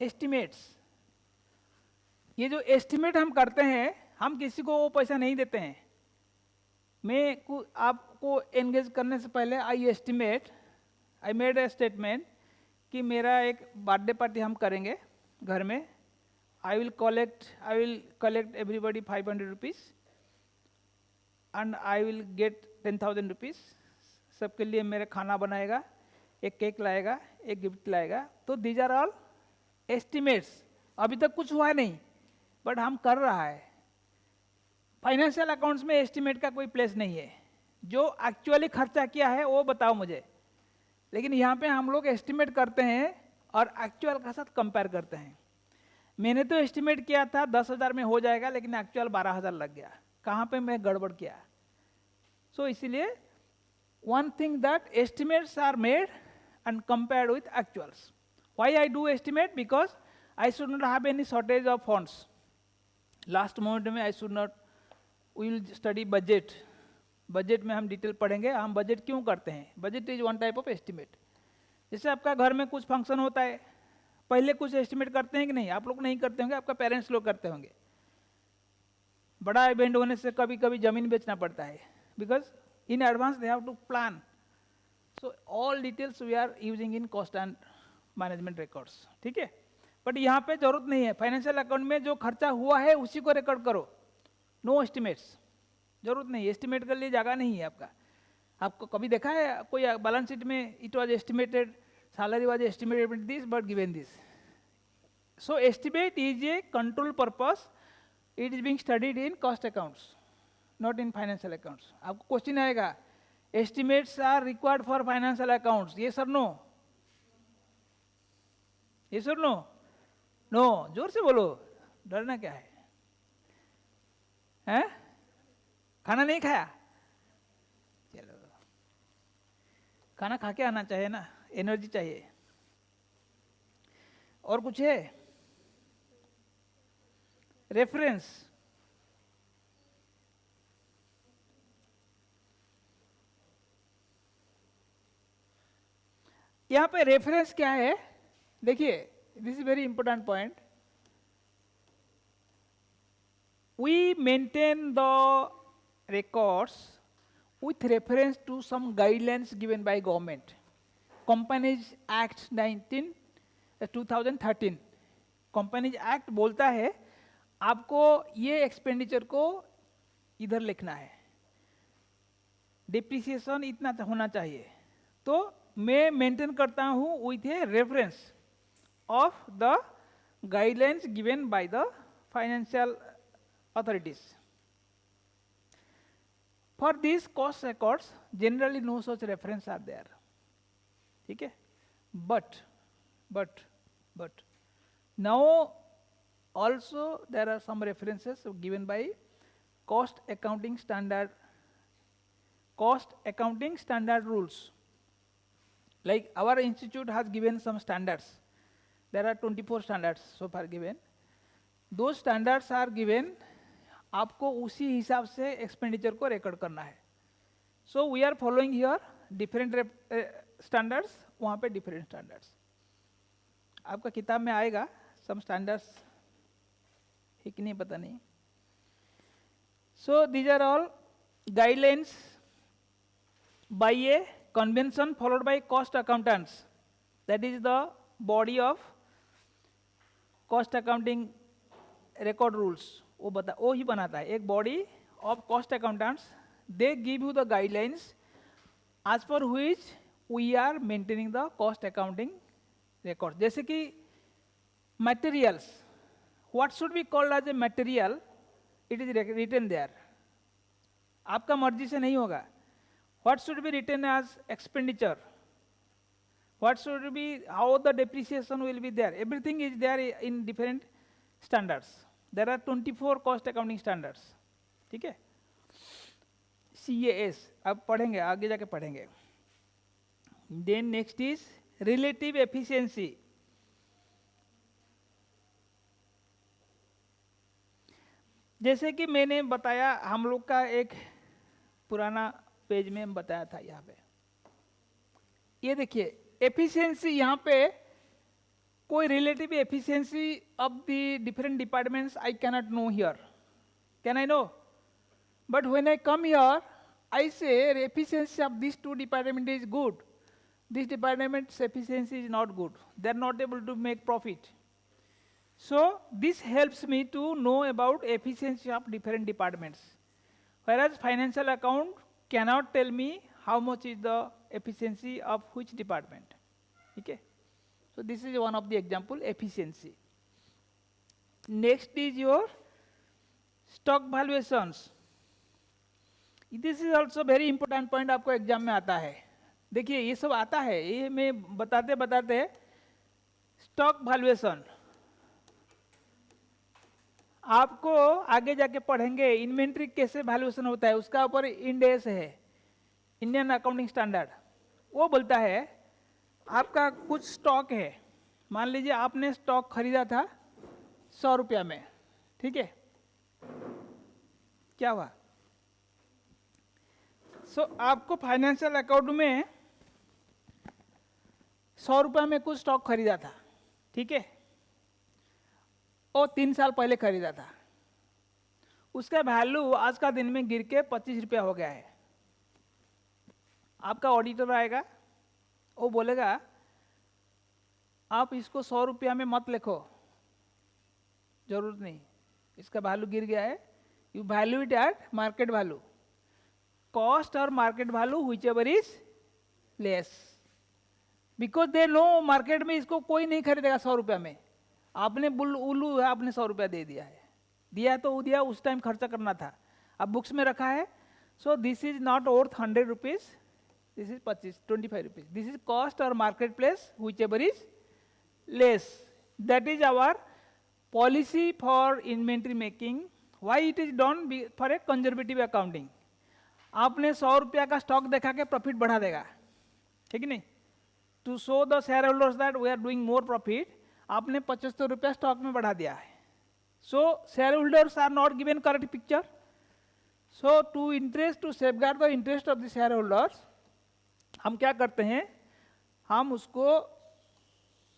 Speaker 1: estimates. ये जो estimate हम करते हैं, हम किसी को वो पैसा नहीं देते हैं. मैं आपको एंगेज करने से पहले आई मेड ए स्टेटमेंट कि मेरा एक बर्थडे पार्टी हम करेंगे घर में. I will collect everybody 500 rupees and I will get 10,000 rupees. सबके लिए मेरा खाना बनाएगा, एक केक लाएगा, एक गिफ्ट लाएगा. तो दीज आर ऑल एस्टिमेट्स. अभी तक कुछ हुआ नहीं, बट हम कर रहा है. फाइनेंशियल अकाउंट्स में एस्टिमेट का कोई प्लेस नहीं है. जो एक्चुअली खर्चा किया है वो बताओ मुझे. लेकिन यहाँ पे हम लोग एस्टिमेट करते हैं और एक्चुअल का साथ कंपेयर करते हैं। मैंने तो एस्टिमेट किया था 10,000 में हो जाएगा, लेकिन एक्चुअल 12,000 लग गया, कहाँ पे मैं गड़बड़ किया। सो इसीलिए one thing that estimates are made and compared with actuals. Why I do estimate? Because I should not have any shortage of funds. Last moment में I should not, we will study budget. Budget में हम detail पढ़ेंगे, हम budget क्यों करते हैं। Budget is one type of estimate. जैसे आपका घर में कुछ फंक्शन होता है, पहले कुछ एस्टिमेट करते हैं कि नहीं, आप लोग नहीं करते होंगे, आपका पेरेंट्स लोग करते होंगे। बड़ा इवेंट होने से कभी कभी जमीन बेचना पड़ता है, because in advance they have to plan. So all details we are using in cost and management records, ठीक है। बट यहाँ पे जरूरत नहीं है, फाइनेंशियल अकाउंट में जो खर्चा हुआ है उसी को रिकॉर्ड करो, नो एस्टिमेट्स। जरूरत नहीं, एस्टिमेट के लिए जगह नहीं है आपका। आपको कभी देखा है कोई बैलेंस शीट में it was estimated, salary was estimated this but given this. So estimate is a control purpose, it is being studied in cost accounts, not in financial accounts. आपको क्वेश्चन आएगा, estimates are required for financial accounts, yes or no, yes or no, no, जोर से बोलो, डरना क्या है, हैं? खाना नहीं खाया, चलो खाना खा के आना चाहिए ना, एनर्जी चाहिए। और कुछ है? रेफरेंस, यहां पे रेफरेंस क्या है, देखिए this is very important point. We maintain the records with reference to some guidelines given by government. Companies Act 2013, Companies Act बोलता है आपको ये एक्सपेंडिचर को इधर लिखना है, डिप्रिसिएशन इतना होना चाहिए। तो मैं मेंटेन करता हूँ with a reference of the guidelines given by the financial authorities. For these cost records, generally no such reference are there. ठीक है? But now also there are some references given by cost accounting standard rules. Like our institute has given some standards. There are 24 standards so far given. Those standards are given, आपको उसी हिसाब से expenditure को record करना है। So we are following here different standards, वहाँ पे different standards आपका किताब में आएगा। सम स्टैंडर्ड्स है कि नहीं पता नहीं। So these are all guidelines by a convention followed by cost accountants, that is the body of cost accounting record rules. वो ही बनाता है, एक body of cost accountants. They give you the guidelines as per which we are maintaining the cost accounting record. जैसे कि materials, what should be called as a material, it is written there, आपका मर्जी से नहीं होगा। What should B written as expenditure, what should be, how the depreciation will be there, everything is there in different standards. There are 24 cost accounting standards, ठीक है। CAS अब पढ़ेंगे, आगे जाके पढ़ेंगे। Then next is relative efficiency। जैसे कि मैंने बताया, हम लोग का एक पुराना पेज में बताया था, यहाँ पे ये देखिए एफिशिएंसी, यहाँ पे कोई relative efficiency of the different departments I cannot know here. Can I know? But when I come here, I say efficiency of these two departments is good. This department's efficiency is not good. They are not able to make profit. So this helps me to know about efficiency of different departments. Whereas financial account cannot tell me how much is the efficiency of which department. Okay? So this is one of the example, efficiency. Next is your stock valuations. This is also very important point, आपको exam में आता है। देखिए ये सब आता है, ये मैं बताते बताते स्टॉक वैल्यूएशन आपको आगे जाके पढ़ेंगे, इन्वेंट्री कैसे वैल्यूएशन होता है उसका ऊपर इंड एस है, इंडियन अकाउंटिंग स्टैंडर्ड। वो बोलता है आपका कुछ स्टॉक है, मान लीजिए आपने स्टॉक खरीदा था 100 रुपया में, ठीक है, क्या हुआ? आपको फाइनेंशियल अकाउंट में 100 रुपया में कुछ स्टॉक खरीदा था, ठीक है, और 3 साल पहले खरीदा था, उसका वैल्यू आज का दिन में गिर के 25 रुपया हो गया है। आपका ऑडिटर आएगा, वो बोलेगा आप इसको 100 रुपया में मत लिखो, जरूरत नहीं, इसका वैल्यू गिर गया है, you value it at market value, cost और market value whichever is less, because they know market में इसको कोई नहीं खरीदेगा 100 रुपया में। आपने उल्लू है, आपने 100 रुपया दे दिया है, दिया तो दिया, उस टाइम खर्चा करना था, अब बुक्स में रखा है, so this is not worth 100 rupees, this is 25 rupees, this is cost और market place whichever is less, that is our policy for inventory making, why it is done for a conservative accounting. आपने 100 रुपया का stock देखा के profit बढ़ा देगा, ठीक है नहीं, to show the shareholders that we are doing more profit, आपने 75 रुपया स्टॉक में बढ़ा दिया है, so shareholders are not given correct picture, so to safeguard the interest of the shareholders हम क्या करते हैं, हम उसको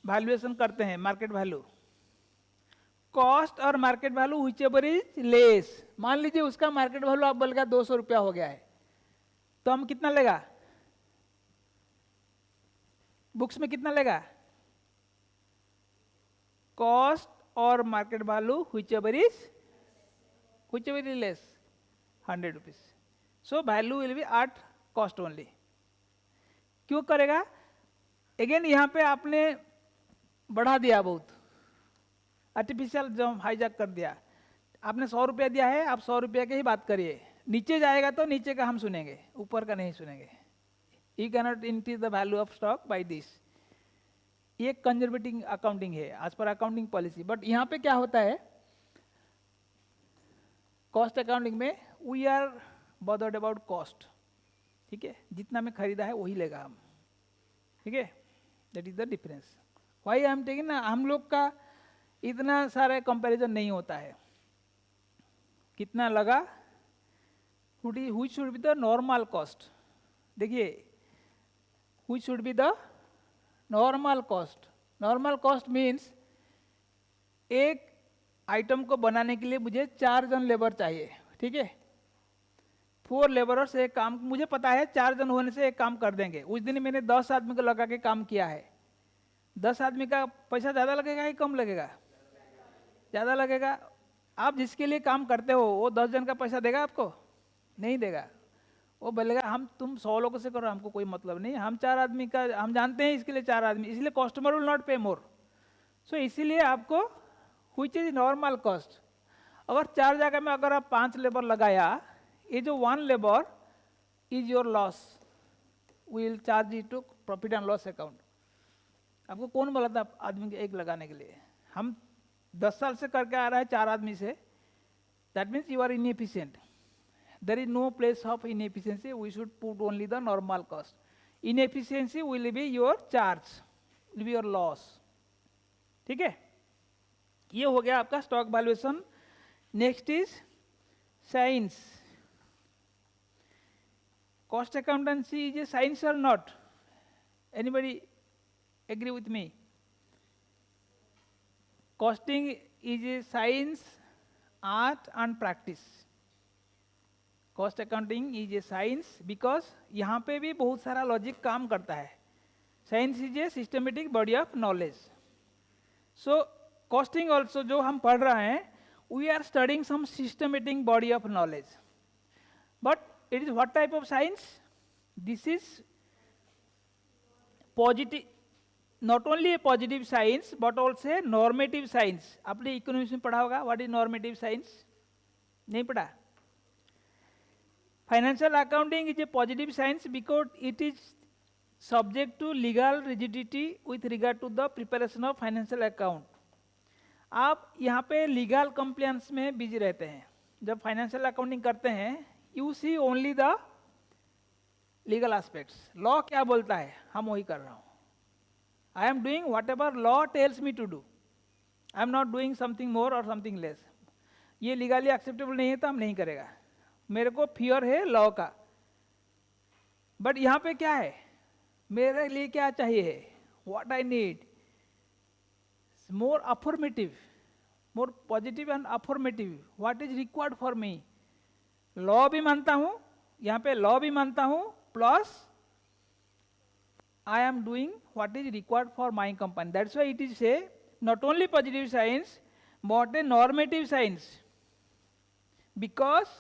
Speaker 1: वैल्यूएशन करते हैं, मार्केट वैल्यू, कॉस्ट और market value whichever is less. मान लीजिए उसका मार्केट वैल्यू आप बोल गया 200 रुपया हो गया है, तो हम कितना लेगा, बुक्स में कितना लेगा, कॉस्ट और market value whichever is less 100 rupees, so value will be at cost only. क्यों करेगा, अगेन यहाँ पे आपने बढ़ा दिया, बहुत आर्टिफिशियल जो हाईजैक कर दिया, आपने 100 रुपया दिया है, आप 100 रुपया की ही बात करिए, नीचे जाएगा तो नीचे का हम सुनेंगे, ऊपर का नहीं सुनेंगे। You cannot increase the value of stock by this, ये कंजर्वेटिव अकाउंटिंग है as per accounting policy. But यहाँ पे क्या होता है, कॉस्ट अकाउंटिंग में we are bothered about cost, ठीक है, जितना में खरीदा है वही लेगा हम, ठीक है, that is the difference. Why I am taking ना, हम लोग का इतना सारा कंपैरिजन नहीं होता है, कितना लगा, which should be the normal cost, देखिए which should be the normal cost. Normal cost means एक आइटम को बनाने के लिए मुझे 4 जन लेबर चाहिए, ठीक है, 4 लेबरर्स एक काम, मुझे पता है 4 जन होने से एक काम कर देंगे, उस दिन मैंने 10 आदमी को लगा के काम किया है, 10 आदमी का पैसा ज़्यादा लगेगा कि कम लगेगा, ज़्यादा लगेगा। आप जिसके लिए काम करते हो वो 10 जन का पैसा देगा आपको, नहीं देगा, वो बोलेगा तुम 100 लोगों से करो, हमको कोई मतलब नहीं, हम 4 आदमी का हम जानते हैं, इसके लिए 4 आदमी, इसलिए कस्टमर विल नॉट पे मोर, सो इसीलिए आपको व्हिच इज नॉर्मल कॉस्ट। अगर 4 जगह में अगर आप 5 लेबर लगाया, ये जो 1 labour is your loss, will charge it to profit and loss account. आपको कौन बोला था आदमी के एक लगाने के लिए, हम 10 साल से करके आ रहा है 4 आदमी से, that means you are inefficient, there is no place of inefficiency, we should put only the normal cost, inefficiency will be your charge, will be your loss, ठीक है। ये हो गया आपका stock valuation. Next is science, cost accountancy is a science और not, anybody agree with me, costing is a science, art and practice, cost accounting is a science, because यहाँ पे भी बहुत सारा लॉजिक काम करता है, science is a systematic body of knowledge, so costing also जो हम पढ़ रहे हैं, we are studying some systematic body of knowledge, but it is what type of science, this is positive, not only A positive science but also a normative science. आपने economics में पढ़ा होगा, what is normative science, नहीं पढ़ा। Financial accounting is a positive science because it is subject to legal rigidity with regard to the preparation of financial account. आप यहाँ पे legal compliance में बिजी रहते हैं. जब फाइनेंशियल अकाउंटिंग करते हैं you see only the legal aspects. Law क्या बोलता है हम वही कर रहा हूँ. I am doing whatever law tells me to do. I am not doing something more और समथिंग लेस. ये लीगली एक्सेप्टेबल नहीं है तो हम नहीं करेगा. मेरे को फियर है लॉ का. बट यहाँ पे क्या है, मेरे लिए क्या चाहिए, what I need, more affirmative, more positive and affirmative, what is required for me. Law भी मानता हूँ, यहाँ पे लॉ भी मानता हूँ, plus I am doing what is required for my company. That's why it is say not only positive science but a normative science, because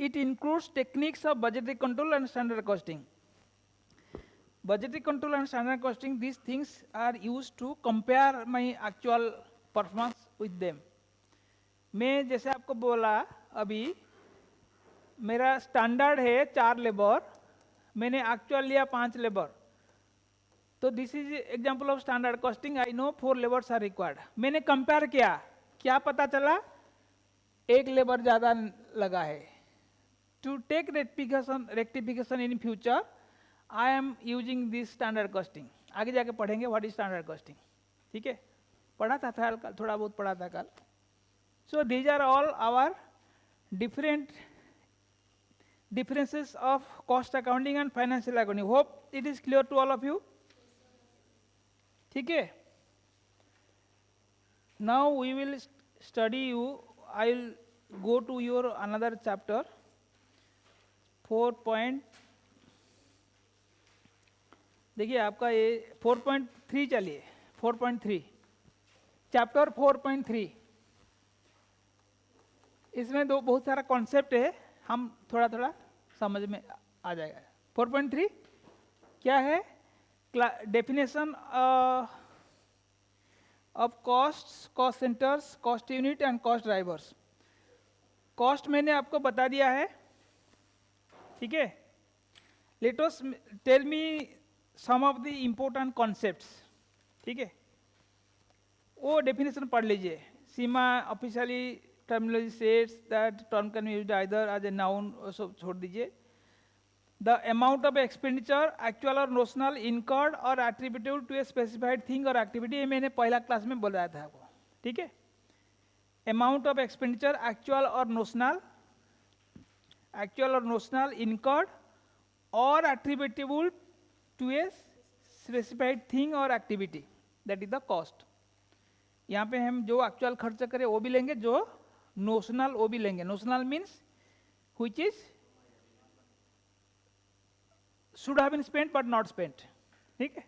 Speaker 1: it includes techniques of budgetary control and standard costing. Budgetary control and standard costing, these things are used to compare my actual performance with them. मैं जैसे आपको बोला अभी मेरा standard है 4 labour, मैंने actual लिया 5 labour, तो this is example of standard costing. I know 4 labours are required. मैंने कंपेयर किया, क्या पता चला, एक लेबर ज़्यादा लगा है. To take rectification in future I am using this standard costing. आगे जाके पढ़ेंगे व्हाट इज स्टैंडर्ड कॉस्टिंग. ठीक है, पढ़ा था कल, थोड़ा बहुत पढ़ा था कल. So these are all our differences of cost accounting and financial accounting. Hope it is clear to all of you. ठीक है, now we will study you. I will go to your another chapter 4. देखिए आपका ये 4.3 चलिए 4.3 chapter 4.3. इसमें बहुत सारा concept है, हम थोड़ा थोड़ा समझ में आ जाएगा. 4.3 क्या है, definition of cost, cost centres, cost unit and cost drivers. Cost मैंने आपको बता दिया है. ठीक है, let us tell me some of the important concepts. ठीक है, वो डेफिनेशन पढ़ लीजिए. CIMA officially terminology sets that term can be used either as a noun, सब छोड़ दीजिए. The amount of expenditure actual और नोशनल इनकर्ड और attributable to a specified thing और एक्टिविटी. ये मैंने पहला क्लास में बताया था आपको. ठीक है, अमाउंट ऑफ एक्सपेंडिचर एक्चुअल और नोशनल इनकर्ड और attributable to a specified thing और activity, that is the cost. यहाँ पे हम जो एक्चुअल खर्च करें वो भी लेंगे, जो नोशनल वो भी लेंगे. Notional means which is should have been spent but not spent. ठीक है,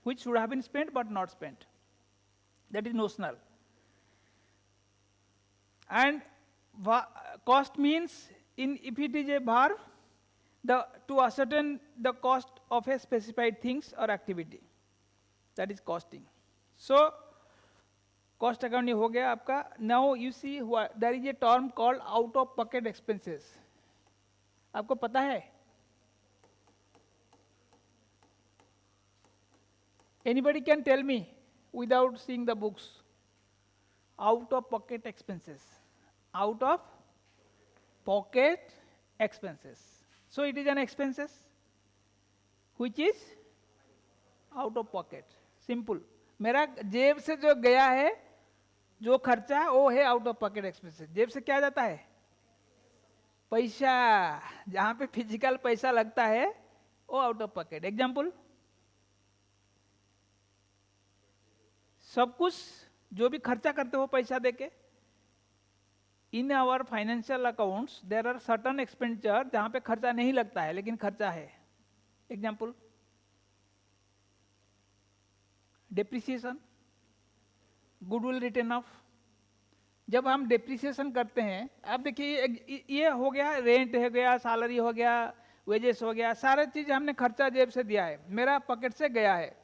Speaker 1: which should have been spent but not spent, that is notional. And cost means if it is a verb, to ascertain the cost of a specified things or activity, that is costing. So cost accounting हो गया आपका. Now you see there is a term called out of pocket expenses. आपको पता है? Anybody can tell me without seeing the books? Out of pocket expenses. Out of pocket expenses. So it is an expenses which is out of pocket. Simple. मेरा जेब से जो गया है, जो खर्चा वो है आउट ऑफ पॉकेट एक्सपेंसेस. जेब से क्या जाता है, पैसा. जहाँ पे फिजिकल पैसा लगता है वो आउट ऑफ पॉकेट. एग्जाम्पल, सब कुछ जो भी खर्चा करते हो पैसा देके. In our financial accounts there are certain expenditure जहाँ पे खर्चा नहीं लगता है लेकिन खर्चा है. Example, depreciation, goodwill written off. जब हम डेप्रिसिएशन करते हैं, आप देखिए ये हो गया, रेंट हो गया, सैलरी हो गया, वेजेस हो गया, सारे चीज हमने खर्चा जेब से दिया है, मेरा पॉकेट से गया है.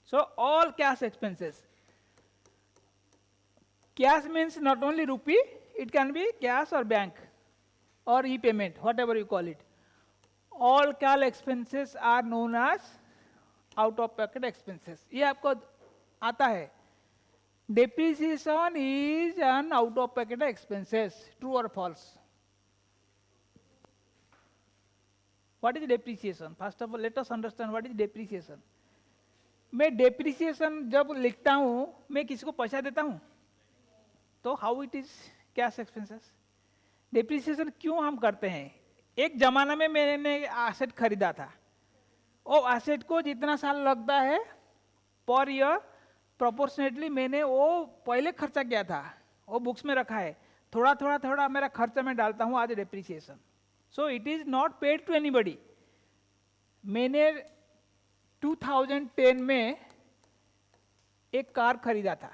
Speaker 1: So all cash expenses. Cash means not only rupee, it can be cash or bank or e-payment, whatever you call it. All cash expenses are known as out of pocket expenses, ये आपको आता है। Depreciation is an out of pocket expenses, true और false? What is depreciation? First of all let us understand what is depreciation. मैं depreciation जब लिखता हूं, मैं किसी को पैसा देता हूं? तो how it is cash expenses? Depreciation क्यों हम करते हैं? एक जमाना में मैंने एसेट खरीदा था, वो एसेट को जितना साल लगता है पर ईयर प्रोपोर्शनेटली मैंने वो पहले खर्चा किया था, वो बुक्स में रखा है, थोड़ा थोड़ा थोड़ा मेरा खर्चा मैं डालता हूँ आज depreciation. So it is not paid to anybody. मैंने 2010 में एक कार खरीदा था,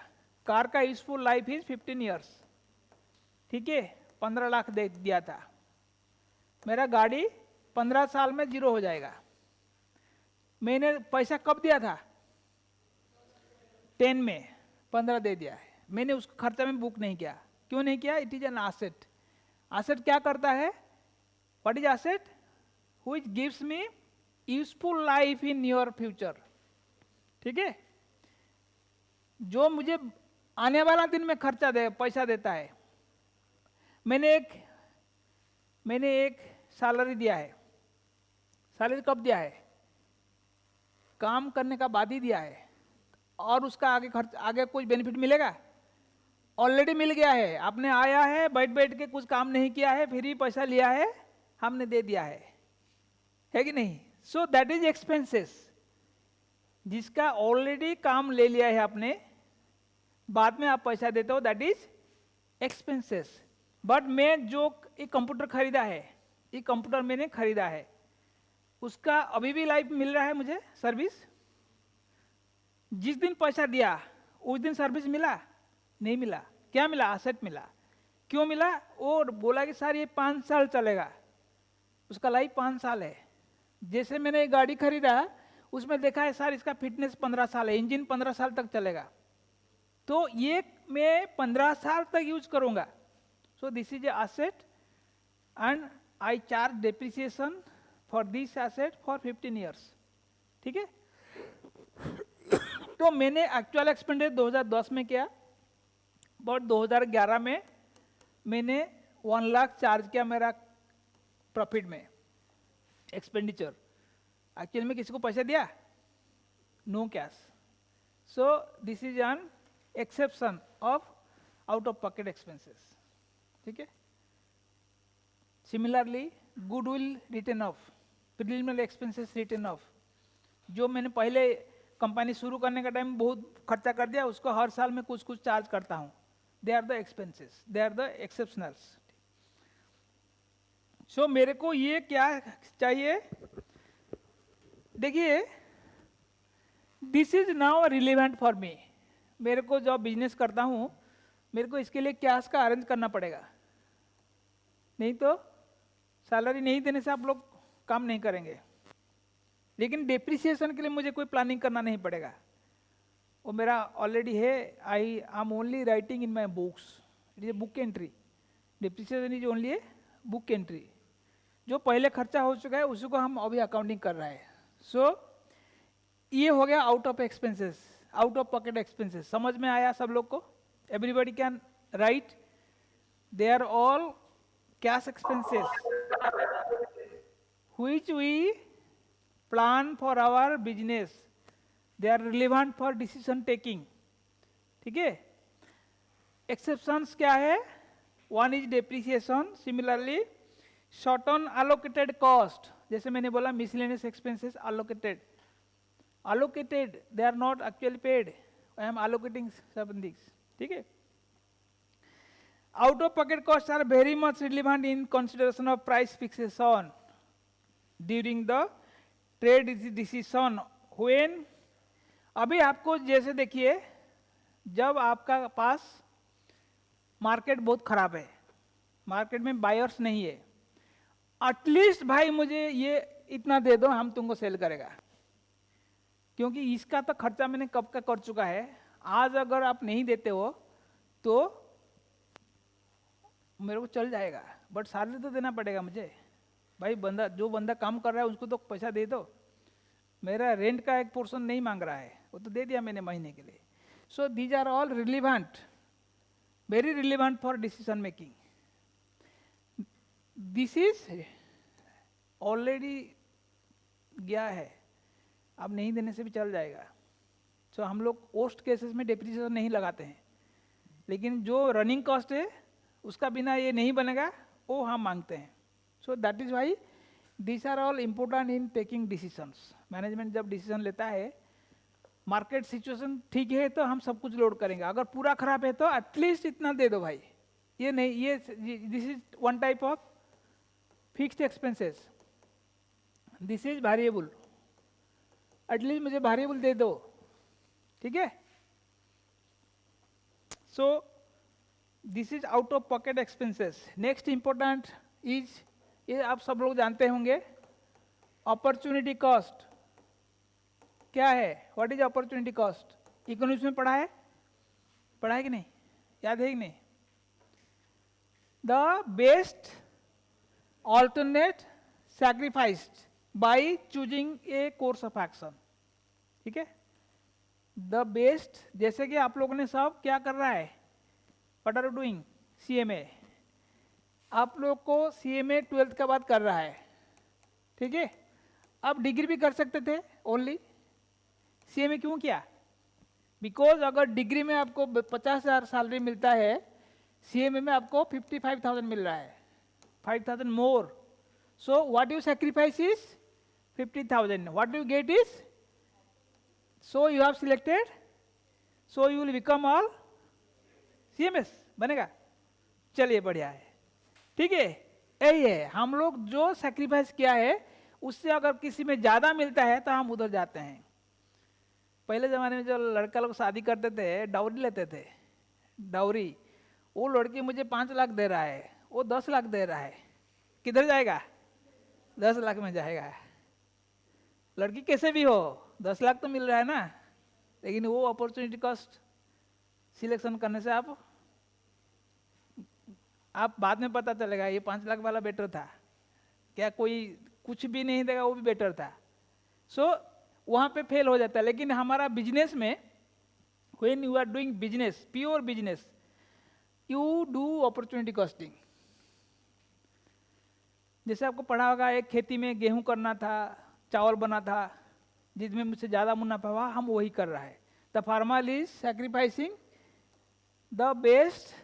Speaker 1: कार का यूजफुल लाइफ इज 15 ईयर्स, ठीक है, 15 लाख दे दिया था। मेरा गाड़ी 15 साल में जीरो हो जाएगा। मैंने पैसा कब दिया था? 10 में 15 दे दिया है। मैंने उसको खर्चा में बुक नहीं किया। क्यों नहीं किया? It is an asset. Asset क्या करता है? What is asset? Which gives me useful life in your future, ठीक है, जो मुझे आने वाला दिन में खर्चा दे, पैसा देता है। मैंने एक सैलरी दिया है। सैलरी कब दिया है? काम करने का बाद ही दिया है। और उसका आगे खर्च, आगे कुछ बेनिफिट मिलेगा? ऑलरेडी मिल गया है। आपने आया है, बैठ बैठ के कुछ काम नहीं किया है, फिर भी पैसा लिया है, हमने दे दिया है कि नहीं? सो दैट इज एक्सपेंसेस। जिसका ऑलरेडी काम ले लिया है आपने, बाद में आप पैसा देते हो, दैट इज एक्सपेंसेस। बट मैं जो एक कंप्यूटर खरीदा है, एक कंप्यूटर मैंने खरीदा है, उसका अभी भी लाइफ मिल रहा है मुझे, सर्विस। जिस दिन पैसा दिया उस दिन सर्विस मिला? नहीं मिला। क्या मिला? एसेट मिला। क्यों मिला? वो बोला कि सर ये 5 साल चलेगा, उसका लाइफ 5 साल है। जैसे मैंने एक गाड़ी खरीदा, उसमें देखा है सर इसका फिटनेस 15 साल है, इंजन 15 साल तक चलेगा, तो ये मैं 15 साल तक यूज करूंगा। सो this is asset and I charge depreciation for this asset for 15 years, ठीक है। तो मैंने एक्चुअल एक्सपेंडिचर 2010 में किया, बट 2011 में मैंने 1 लाख चार्ज किया मेरा प्रॉफिट में, एक्सपेंडिचर। एक्चुअली में किसी को पैसा दिया? No cash. So this is an exception of out of pocket expenses, ठीक है। Similarly goodwill written off, preliminary expenses written off, जो मैंने पहले कंपनी शुरू करने का टाइम बहुत खर्चा कर दिया, उसको हर साल में कुछ कुछ चार्ज करता हूँ। They are the expenses, they are the exceptionals. So मेरे को ये क्या चाहिए? देखिए, this is now relevant for me. मेरे को जब बिजनेस करता हूँ, मेरे को इसके लिए कैश का अरेंज करना पड़ेगा, नहीं तो सैलरी नहीं देने से आप लोग काम नहीं करेंगे। लेकिन डेप्रिसिएशन के लिए मुझे कोई प्लानिंग करना नहीं पड़ेगा, वो मेरा ऑलरेडी है। I am only writing in my books, it is a book entry. Depreciation is only a book entry. जो पहले खर्चा हो चुका है उसी को हम अभी अकाउंटिंग कर रहे हैं। सो ये हो गया out of expenses, out of pocket expenses. समझ में आया सब लोग को? Everybody can right? They are all cash expenses which we plan for our business, they are relevant for decision taking, ठीक है। एक्सेप्शंस क्या है? One is depreciation, similarly short on allocated cost, जैसे मैंने बोला miscellaneous expenses allocated, they are not actually paid, I am allocating certain things, ठीक है। out of pocket costs are very much relevant in consideration of price fixation during the trade decision when, अभी आपको जैसे देखिए, जब आपका पास market बहुत खराब है, मार्केट में बायर्स नहीं है, एटलीस्ट भाई मुझे ये इतना दे दो, हम तुमको सेल करेगा, क्योंकि इसका तो खर्चा मैंने कब का कर चुका है। आज अगर आप नहीं देते हो तो मेरे को चल जाएगा, बट सैलरी तो देना पड़ेगा मुझे। भाई जो बंदा काम कर रहा है उसको तो पैसा दे दो। मेरा रेंट का एक पोर्शन नहीं मांग रहा है, वो तो दे दिया मैंने महीने के लिए. So these are all relevant, very relevant for decision making. This is already गया है, अब नहीं देने से भी चल जाएगा. सो हम लोग पोस्ट केसेस में डेप्रिसिएशन नहीं लगाते हैं, लेकिन जो रनिंग कॉस्ट है उसका बिना ये नहीं बनेगा वो हम मांगते हैं. So that is why these are all important in taking decisions. Management जब डिसीजन लेता है, मार्केट सिचुएशन ठीक है तो हम सब कुछ लोड करेंगे, अगर पूरा खराब है तो एटलीस्ट इतना दे दो भाई. ये नहीं, ये this is one type of fixed expenses, this is variable, at least मुझे वेरिएबल दे दो. ठीक है. So this is out of pocket expenses. Next important is, ये आप सब लोग जानते होंगे, अपॉर्चुनिटी कॉस्ट. क्या है, what is opportunity cost? Economics में पढ़ा है कि नहीं, याद है कि नहीं? The best alternate sacrificed by choosing a course of action. ठीक है. द बेस्ट, जैसे कि आप लोगों ने सब क्या कर रहा है, what are you doing, CMA. आप लोग को CMA 12th के बाद कर रहा है. ठीक है. अब डिग्री भी कर सकते थे, ओनली CMA क्यों किया? बिकॉज अगर डिग्री में आपको 50,000 सैलरी मिलता है, CMA में आपको 55,000 मिल रहा है, 5,000 more. So what you sacrifice is 50,000, what you get is, so you have selected, so you will become all CMS बनेगा. चलिए बढ़िया है. ठीक है. यही है, हम लोग जो सैक्रिफाइस किया है उससे अगर किसी में ज़्यादा मिलता है तो हम उधर जाते हैं. पहले ज़माने में जो लड़का लोग शादी करते थे, डाउरी लेते थे. डाउरी, वो लड़की मुझे 5 लाख दे रहा है, वो 10 लाख दे रहा है, किधर जाएगा? 10 लाख में जाएगा. लड़की कैसे भी हो, 10 लाख तो मिल रहा है ना, लेकिन वो अपॉर्चुनिटी कॉस्ट सिलेक्शन करने से आप बाद में पता चलेगा ये 5 लाख वाला बेटर था क्या, कोई कुछ भी नहीं देगा वो भी बेटर था. सो वहाँ पे फेल हो जाता है. लेकिन हमारा बिजनेस में, when you are doing business, pure business, you do opportunity costing. जैसे आपको पढ़ा होगा, एक खेती में गेहूं करना था, चावल बना था, जिसमें मुझसे ज़्यादा मुनाफा हुआ, हम वही कर रहा है. The farmer is sacrificing the best,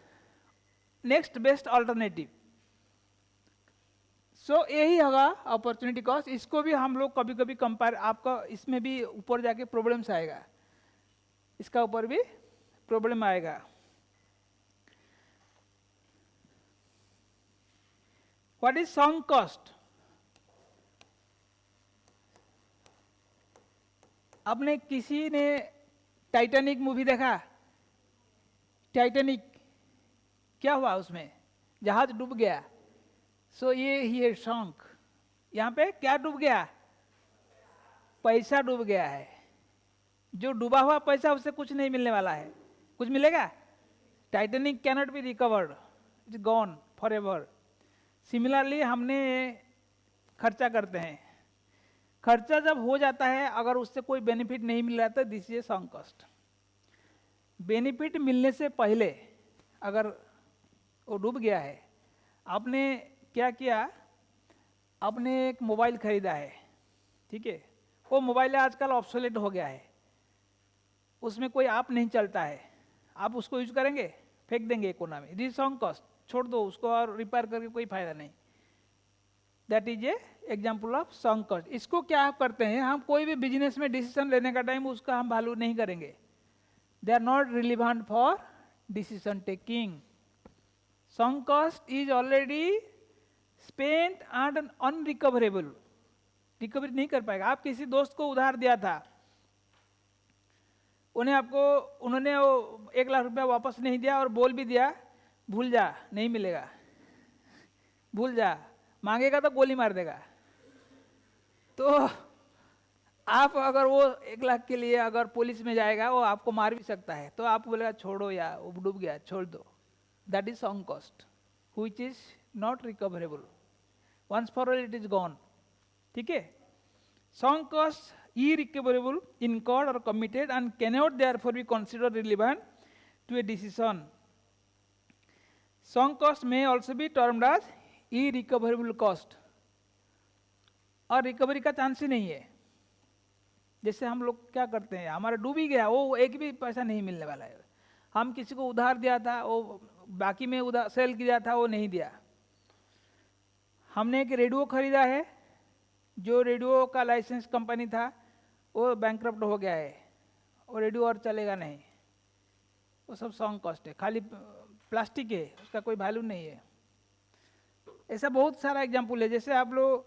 Speaker 1: next best alternative. So यही होगा अपॉर्चुनिटी कॉस्ट. इसको भी हम लोग कभी कभी कंपेयर, आपका इसमें भी ऊपर जाके प्रॉब्लम्स आएगा, इसका ऊपर भी प्रॉब्लम आएगा. What is sunk cost? आपने किसी ने टाइटैनिक मूवी देखा? टाइटैनिक क्या हुआ उसमें, जहाज डूब गया. सो ये ही सॉन्ग, यहाँ पे क्या डूब गया, पैसा डूब गया है. जो डूबा हुआ पैसा, उससे कुछ नहीं मिलने वाला है. कुछ मिलेगा? Titanic cannot be recovered, it's gone for ever. Similarly हमने खर्चा करते हैं, खर्चा जब हो जाता है, अगर उससे कोई बेनिफिट नहीं मिल रहा तो this is sunk cost. Benefit मिलने से पहले अगर वो डूब गया है, आपने क्या किया, आपने एक मोबाइल खरीदा है, ठीक है, वो मोबाइल आजकल ऑब्सोलेट हो गया है, उसमें कोई ऐप नहीं चलता है, आप उसको यूज करेंगे, फेंक देंगे कोना में, दिस सॉन्ग कॉस्ट, छोड़ दो उसको और रिपेयर करके कोई फायदा नहीं. That is a example of sunk cost. इसको क्या करते हैं, हम कोई भी बिजनेस में डिसीजन लेने का टाइम उसका हम वैल्यू नहीं करेंगे. They are not relevant for decision taking. Sunk cost is already spent and unrecoverable, recovery नहीं कर पाएगा. आप किसी दोस्त को उधार दिया था, उन्होंने वो 1 लाख रुपया वापस नहीं दिया और बोल भी दिया भूल जा, नहीं मिलेगा, भूल जा, मांगेगा तो गोली मार देगा. तो आप अगर वो 1 लाख के लिए अगर पुलिस में जाएगा, वो आपको मार भी सकता है, तो आप बोलेगा छोड़ो यार, वो डूब गया, छोड़ दो. That is sunk cost which is not recoverable. Once for all it is gone. ठीक है. Sunk cost irrecoverable, incurred or committed and cannot therefore be considered relevant to a decision. Sunk cost may also be termed as irrecoverable cost. और recovery का chance ही नहीं है. जैसे हम लोग क्या करते हैं, हमारा डूब ही गया, वो एक भी पैसा नहीं मिलने वाला है. हम किसी को उधार दिया था, वो बाकी में उधार सेल किया था, वो नहीं दिया. हमने एक रेडियो खरीदा है, जो रेडियो का लाइसेंस कंपनी था वो बैंकरप्ट हो गया है, वो रेडियो और चलेगा नहीं. वो सब सॉन्ग कॉस्ट है, खाली प्लास्टिक है, उसका कोई वैल्यू नहीं है. ऐसा बहुत सारा एग्जाम्पल है. जैसे आप लोग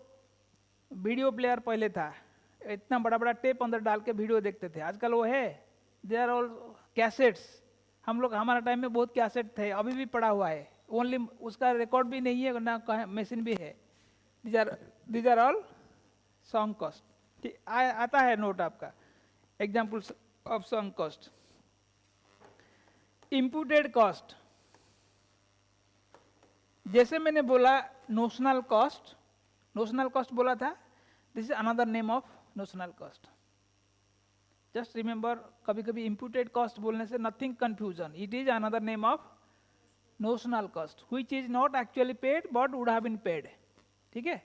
Speaker 1: वीडियो प्लेयर पहले था, इतना बड़ा बड़ा टेप अंदर डाल के वीडियो देखते थे. आजकल वो है, दे आर ऑल कैसेट्स. हम लोग हमारा टाइम में बहुत कैसेट थे, अभी भी पड़ा हुआ है. ओनली उसका रिकॉर्ड भी नहीं है ना, मशीन भी है. These are all sunk cost. आता है नोट आपका, examples of sunk cost. Imputed cost, जैसे मैंने बोला नोशनल कॉस्ट, नोशनल कॉस्ट बोला था, this is another name of notional cost. Just remember, कभी कभी इम्प्यूटेड कॉस्ट बोलने से nothing confusion, it is another name of notional cost which is not actually paid but would have been paid. ठीक है,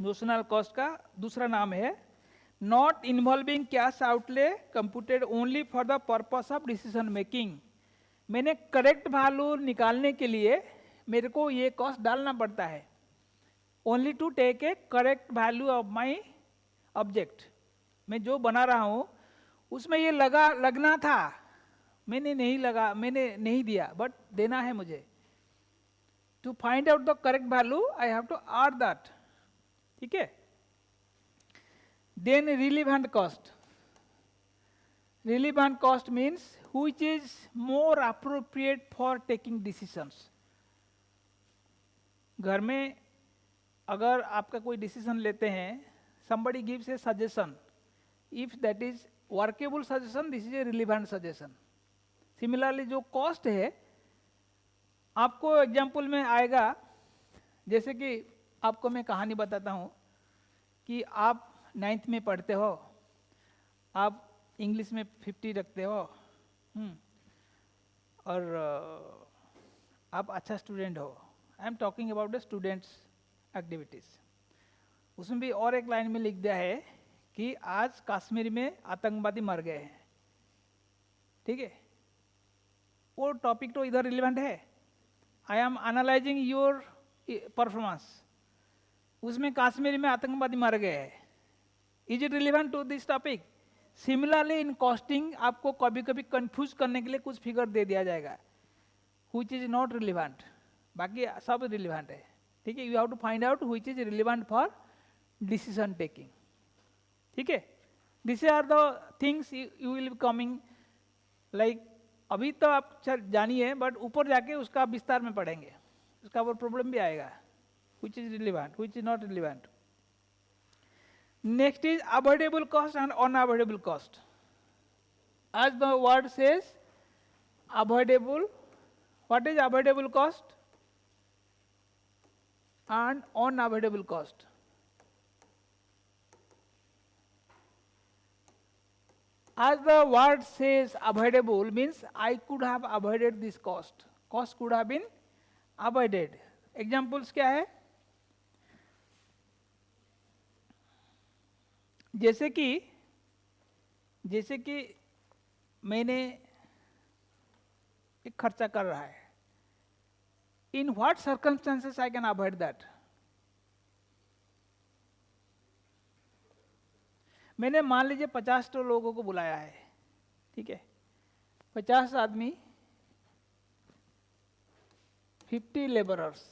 Speaker 1: notional cost का दूसरा नाम है not involving cash outlay computed only for the purpose of decision making. मैंने correct value निकालने के लिए मेरे को ये कॉस्ट डालना पड़ता है, only to take a correct value of my object. मैं जो बना रहा हूँ उसमें ये लगना था, मैंने नहीं दिया, बट देना है मुझे. To find out the correct value I have to add that. ठीक है. Then relevant cost. Relevant cost means which is more appropriate for taking decisions. घर में अगर आपका कोई डिसीजन लेते हैं, somebody gives a suggestion, if that is workable suggestion, this is a relevant suggestion. Similarly जो कॉस्ट है आपको एग्जाम्पल में आएगा. जैसे कि आपको मैं कहानी बताता हूँ कि आप 9th में पढ़ते हो, आप इंग्लिश में 50 रखते हो, और आप अच्छा स्टूडेंट हो. I am talking about the students activities. उसमें भी और एक लाइन में लिख दिया है कि आज कश्मीर में आतंकवादी मर गए हैं. ठीक है, वो टॉपिक तो इधर रिलेवेंट है. I am analysing your performance. उसमें कश्मीर में आतंकवादी मर गए हैं. Is it relevant to this topic? Similarly in costing आपको कभी कभी कंफ्यूज करने के लिए कुछ फिगर दे दिया जाएगा व्हिच इज नॉट रिलेवेंट, बाकी सब रिलेवेंट है. ठीक है, you have to find out which is relevant for decision taking. ठीक है, this are the things you will be coming. Like अभी तो आप जानिए, बट ऊपर जाके उसका विस्तार में पढ़ेंगे, उसका वो प्रॉब्लम भी आएगा. Which is relevant, which is not relevant. Next is avoidable cost and unavoidable cost. as the word says avoidable, what is avoidable cost and unavoidable cost? As the word says avoidable means I could have avoided this cost, cost could have been avoided. Examples क्या है? जैसे कि मैंने एक खर्चा कर रहा है, in what circumstances I can avoid that. मैंने मान लीजिए 50 तो लोगों को बुलाया है, ठीक है, 50 आदमी, 50 labourers.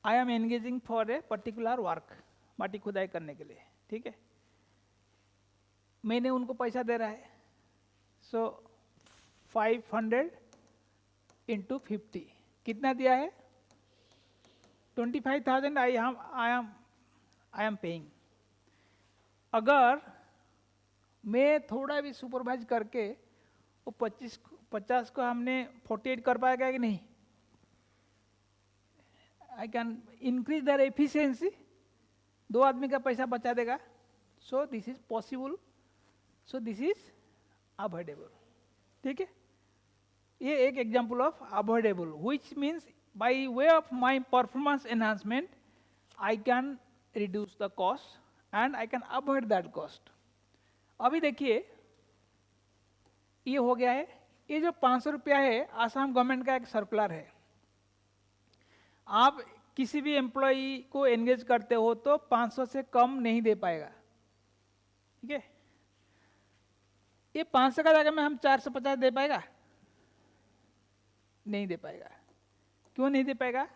Speaker 1: I am engaging for a particular work, माटी खुदाई करने के लिए. ठीक है, मैंने उनको पैसा दे रहा है. सो 500 इंटू 50 कितना दिया है? 25,000 आई एम पेइंग. अगर मैं थोड़ा भी सुपरवाइज करके वो 50 को हमने 48 कर पाएगा कि नहीं? I can increase their efficiency. 2 आदमी का पैसा बचा देगा. सो this is possible, so this is avoidable. ठीक है, ये एक example of avoidable, which means by way of my performance enhancement I can reduce the cost and I can avoid that cost. अभी देखिए ये हो गया है. ये जो 500 रुपया है, आसाम गवर्नमेंट का एक सर्कुलर है. आप किसी भी एम्प्लॉई को एंगेज करते हो तो 500 से कम नहीं दे पाएगा. ठीक है, ये 500 का जगह में हम 450 दे पाएगा? नहीं दे पाएगा. क्यों नहीं दे पाएगा?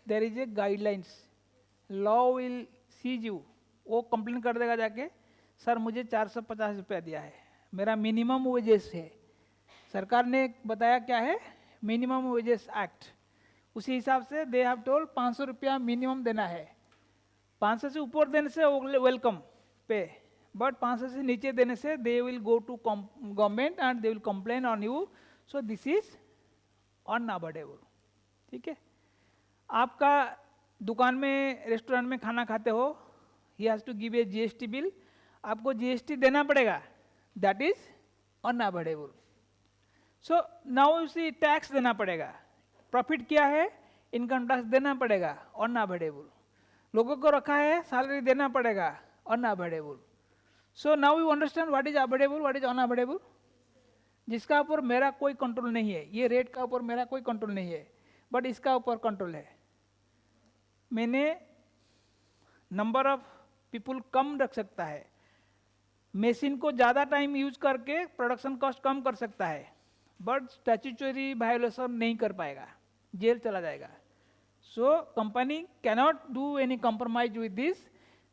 Speaker 1: There is a guidelines, law will seize you. वो कंप्लेन कर देगा जाके, सर मुझे 450 रुपया दिया है, मेरा मिनिमम वेजेस है. सरकार ने बताया क्या है, मिनिमम वेजेस एक्ट, उसी हिसाब से दे हैव टोल्ड 500 रुपया मिनिमम देना है. 500 से ऊपर देने से वेलकम पे, बट 500 से नीचे देने से they will go to government and they will complain on you. So this is unavoidable. ठीक है, आपका दुकान में, रेस्टोरेंट में खाना खाते हो, he has to give a GST bill, आपको जीएसटी देना पड़ेगा, that is unavoidable. So now you see tax देना पड़ेगा. प्रॉफिट क्या है, इनकम टैक्स देना पड़ेगा, अनअवॉइडेबल. लोगों को रखा है, सैलरी देना पड़ेगा, unavoidable. So now you understand what is avoidable, what is unavoidable. जिसका ऊपर मेरा कोई कंट्रोल नहीं है, ये रेट का ऊपर मेरा कोई कंट्रोल नहीं है, बट इसका ऊपर कंट्रोल है. मैंने नंबर ऑफ पीपुल कम रख सकता है, मशीन को ज़्यादा टाइम यूज करके प्रोडक्शन कॉस्ट कम कर सकता है, बट स्टैट्यूटरी वायोलेशन नहीं कर पाएगा, जेल चला जाएगा. So company cannot do any compromise with this.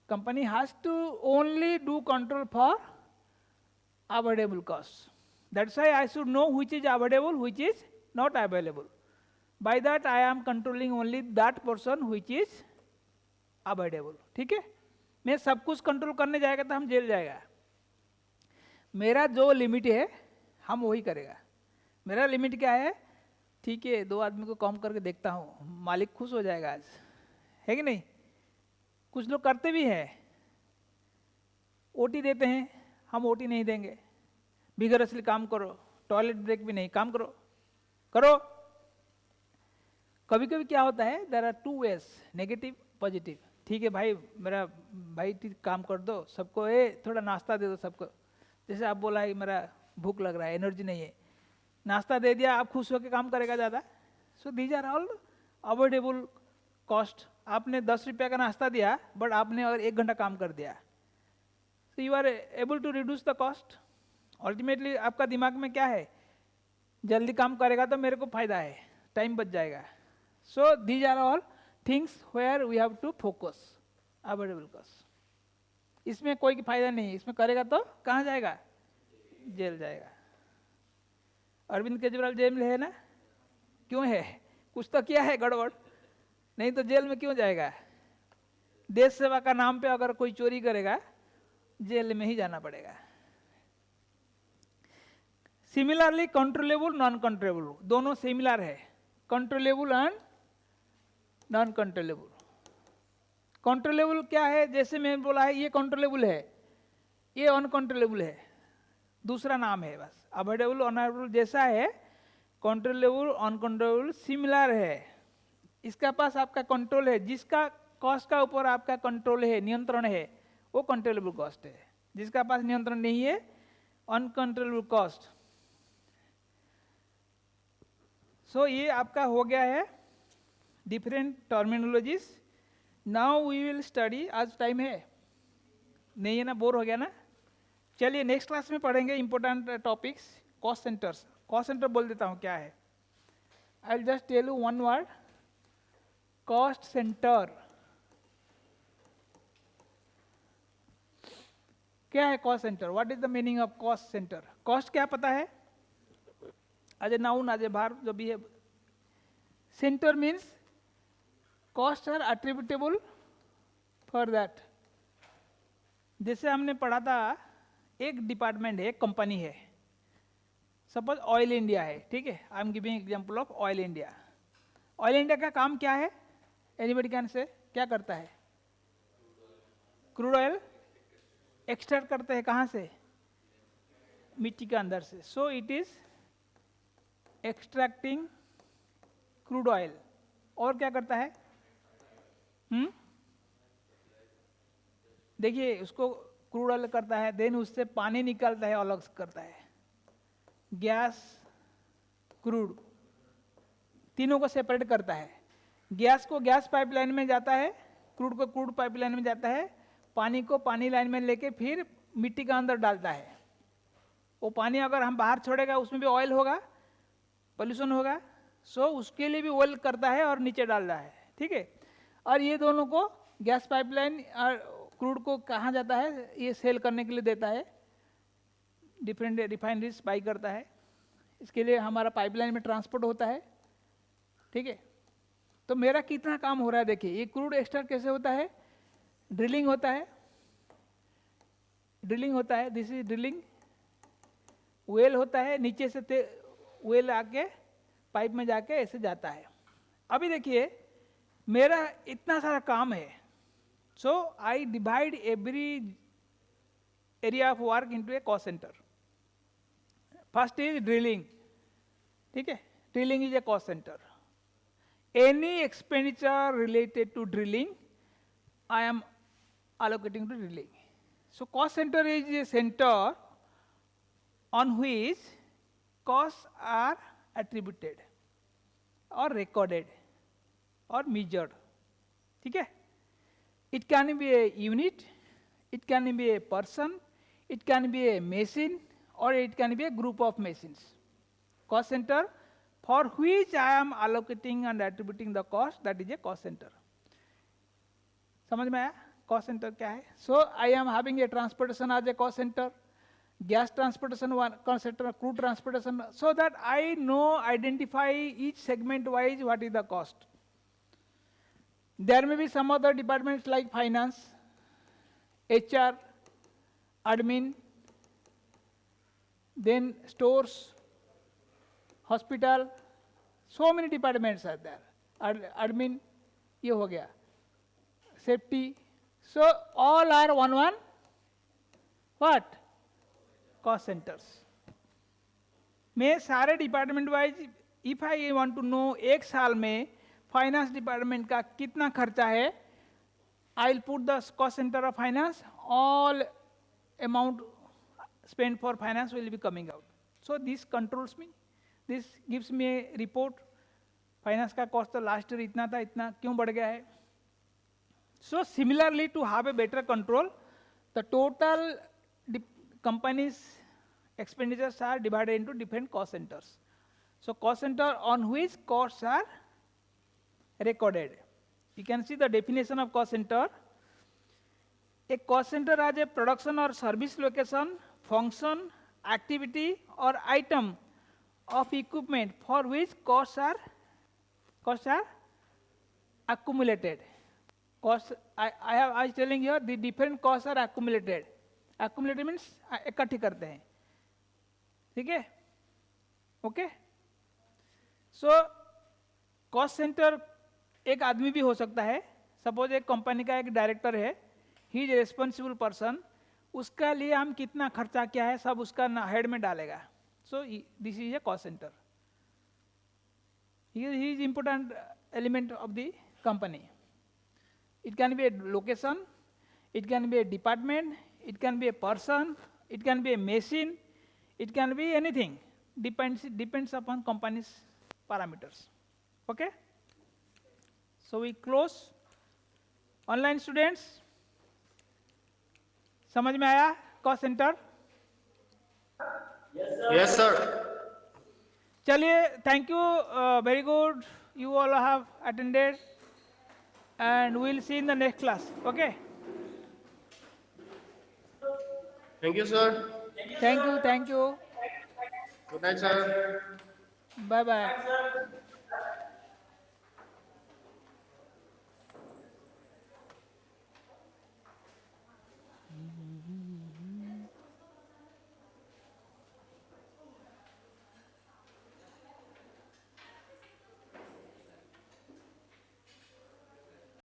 Speaker 1: Company has to only do control for avoidable cost. That's why I should know which is avoidable, which is not available. By that I am controlling only that portion which is avoidable. ठीक है, मैं सब कुछ control करने जाएगा तो हम jail जाएगा. मेरा जो लिमिट है हम वही करेगा. मेरा लिमिट क्या है, ठीक है 2 आदमी को कम करके देखता हूँ, मालिक खुश हो जाएगा आज, है कि नहीं. कुछ लोग करते भी हैं, ओटी देते हैं, हम ओटी नहीं देंगे, बिगरसली काम करो, टॉयलेट ब्रेक भी नहीं, काम करो करो. कभी कभी क्या होता है, there are 2 ways, negative positive. ठीक है भाई, मेरा भाई काम कर दो, सबको थोड़ा नाश्ता दे दो सबको. जैसे आप बोला है मेरा भूख लग रहा है, एनर्जी नहीं है, नाश्ता दे दिया, आप खुश होकर काम करेगा ज़्यादा. So these are all avoidable cost. आपने 10 रुपया का नाश्ता दिया, बट आपने अगर 1 घंटा काम कर दिया, so you are able to reduce the cost. Ultimately आपका दिमाग में क्या है, जल्दी काम करेगा तो मेरे को फायदा है, टाइम बच जाएगा. So these are all things where we have to focus. Avoidable cost, इसमें कोई फायदा नहीं, इसमें करेगा तो कहाँ जाएगा, जेल जाएगा. अरविंद केजरीवाल जेल में है ना, क्यों है, कुछ तो किया है गड़बड़, नहीं तो जेल में क्यों जाएगा. देश सेवा का नाम पे अगर कोई चोरी करेगा, जेल में ही जाना पड़ेगा. सिमिलरली कंट्रोलेबल, नॉन कंट्रोलेबल, दोनों सिमिलर है, controllable and non controllable. Controllable क्या है, जैसे मैंने बोला है ये कंट्रोलेबल है, ये अनकंट्रोलेबल है, दूसरा नाम है बस. अवॉइडेबल अनअवॉइडेबल जैसा है, कंट्रोलेबल अनकंट्रोलेबल सिमिलर है. इसका पास आपका कंट्रोल है, जिसका कॉस्ट का ऊपर आपका कंट्रोल है, नियंत्रण है, वो कंट्रोलेबल कॉस्ट है. जिसका पास नियंत्रण नहीं है, अनकंट्रोलेबल कॉस्ट. सो ये आपका हो गया है different terminologies. Now we will study, आज टाइम है नहीं है ना, बोर हो गया ना. चलिए नेक्स्ट क्लास में पढ़ेंगे important topics. Cost centres, cost centre बोल देता हूँ क्या है. I will just tell you one word, cost centre. क्या है cost centre, what is the meaning of cost centre. Cost क्या पता है, आज ए नाउन, आज ए वर्ब, जो भी है. Centre means cost are attributable for that. जैसे हमने पढ़ा था, एक डिपार्टमेंट है, एक कंपनी है, सपोज ऑयल इंडिया है. ठीक है, I am giving example of oil India. Oil India का काम क्या है, एनीबडी कैन से, क्या करता है, क्रूड ऑयल एक्सट्रैक्ट करते हैं कहाँ से? मिट्टी के अंदर से. सो it is extracting crude oil. और क्या करता है? देखिए उसको क्रूड ऑयल करता है, देन उससे पानी निकालता है, अलग करता है, गैस, क्रूड, तीनों को सेपरेट करता है. गैस को गैस पाइपलाइन में जाता है, क्रूड को क्रूड पाइपलाइन में जाता है, पानी को पानी लाइन में लेके फिर मिट्टी के अंदर डालता है. वो पानी अगर हम बाहर छोड़ेगा उसमें भी ऑयल होगा, पोल्यूशन होगा. सो उसके लिए भी ऑयल करता है और नीचे डाल रहा है. ठीक है. और ये दोनों को गैस पाइपलाइन और क्रूड को कहाँ जाता है? ये सेल करने के लिए देता है, डिफरेंट रिफाइनरीज बाई करता है. इसके लिए हमारा पाइपलाइन में ट्रांसपोर्ट होता है. ठीक है. तो मेरा कितना काम हो रहा है देखिए. ये क्रूड एक्सट्रैक्ट कैसे होता है? ड्रिलिंग होता है, ड्रिलिंग होता है, दिस इज ड्रिलिंग. वेल होता है, नीचे से वेल आके पाइप में जाके ऐसे जाता है. अभी देखिए मेरा इतना सारा काम है. So I divide every area of work into a cost centre. First is drilling. ठीक है. Drilling is a cost centre. Any expenditure related to drilling, I am allocating to drilling. So cost center is a center on which costs are attributed or recorded or measured. ठीक है. It can be a unit, it can be a person, it can be a machine, or it can be a group of machines. Cost center for which I am allocating and attributing the cost, that is a cost center. समझ में आया cost center क्या है? So I am having a transportation as a cost center, gas transportation one cost center, crude transportation, so that I know, identify each segment wise what is the cost. There may be some other departments like finance, HR, admin, then stores, hospital, so many departments are there. Admin, ये हो गया, safety. So all are one what? Cost centers. मैं सारे department wise if I want to know एक साल में finance department का कितना खर्चा है, I will put the cost centre of finance, all amount spend for finance will be coming out. So this controls me, this gives me a report. Finance का cost तो last year इतना था, इतना क्यों बढ़ गया है. So similarly to have a better control, the total companies expenditures are divided into different cost centers. So cost center on which costs are recorded. You can see the definition of cost center. A cost center as a production or service location, function, activity or item of equipment for which costs are accumulated. Costs, I was telling you the different costs are accumulated. Accumulated means इकट्ठी करते हैं. ठीक है. Okay. So cost centre एक आदमी भी हो सकता है. सपोज एक कंपनी का एक डायरेक्टर है, ही इज रेस्पॉन्सिबल पर्सन, उसका लिए हम कितना खर्चा क्या है सब उसका हेड में डालेगा. सो this is a cost centre. He is important element of the company. It can B A location, it can be a department, it can be a person, it can be a machine, it can be anything. Depends upon company's parameters. Okay. So we close. Online students, समझ में आया cost center?
Speaker 3: Yes, sir.
Speaker 1: चलिए, thank you, very good. You all have attended, and we'll see in the next class. Okay.
Speaker 3: Thank you, sir.
Speaker 1: Thank you.
Speaker 3: Good night, sir.
Speaker 1: Bye bye.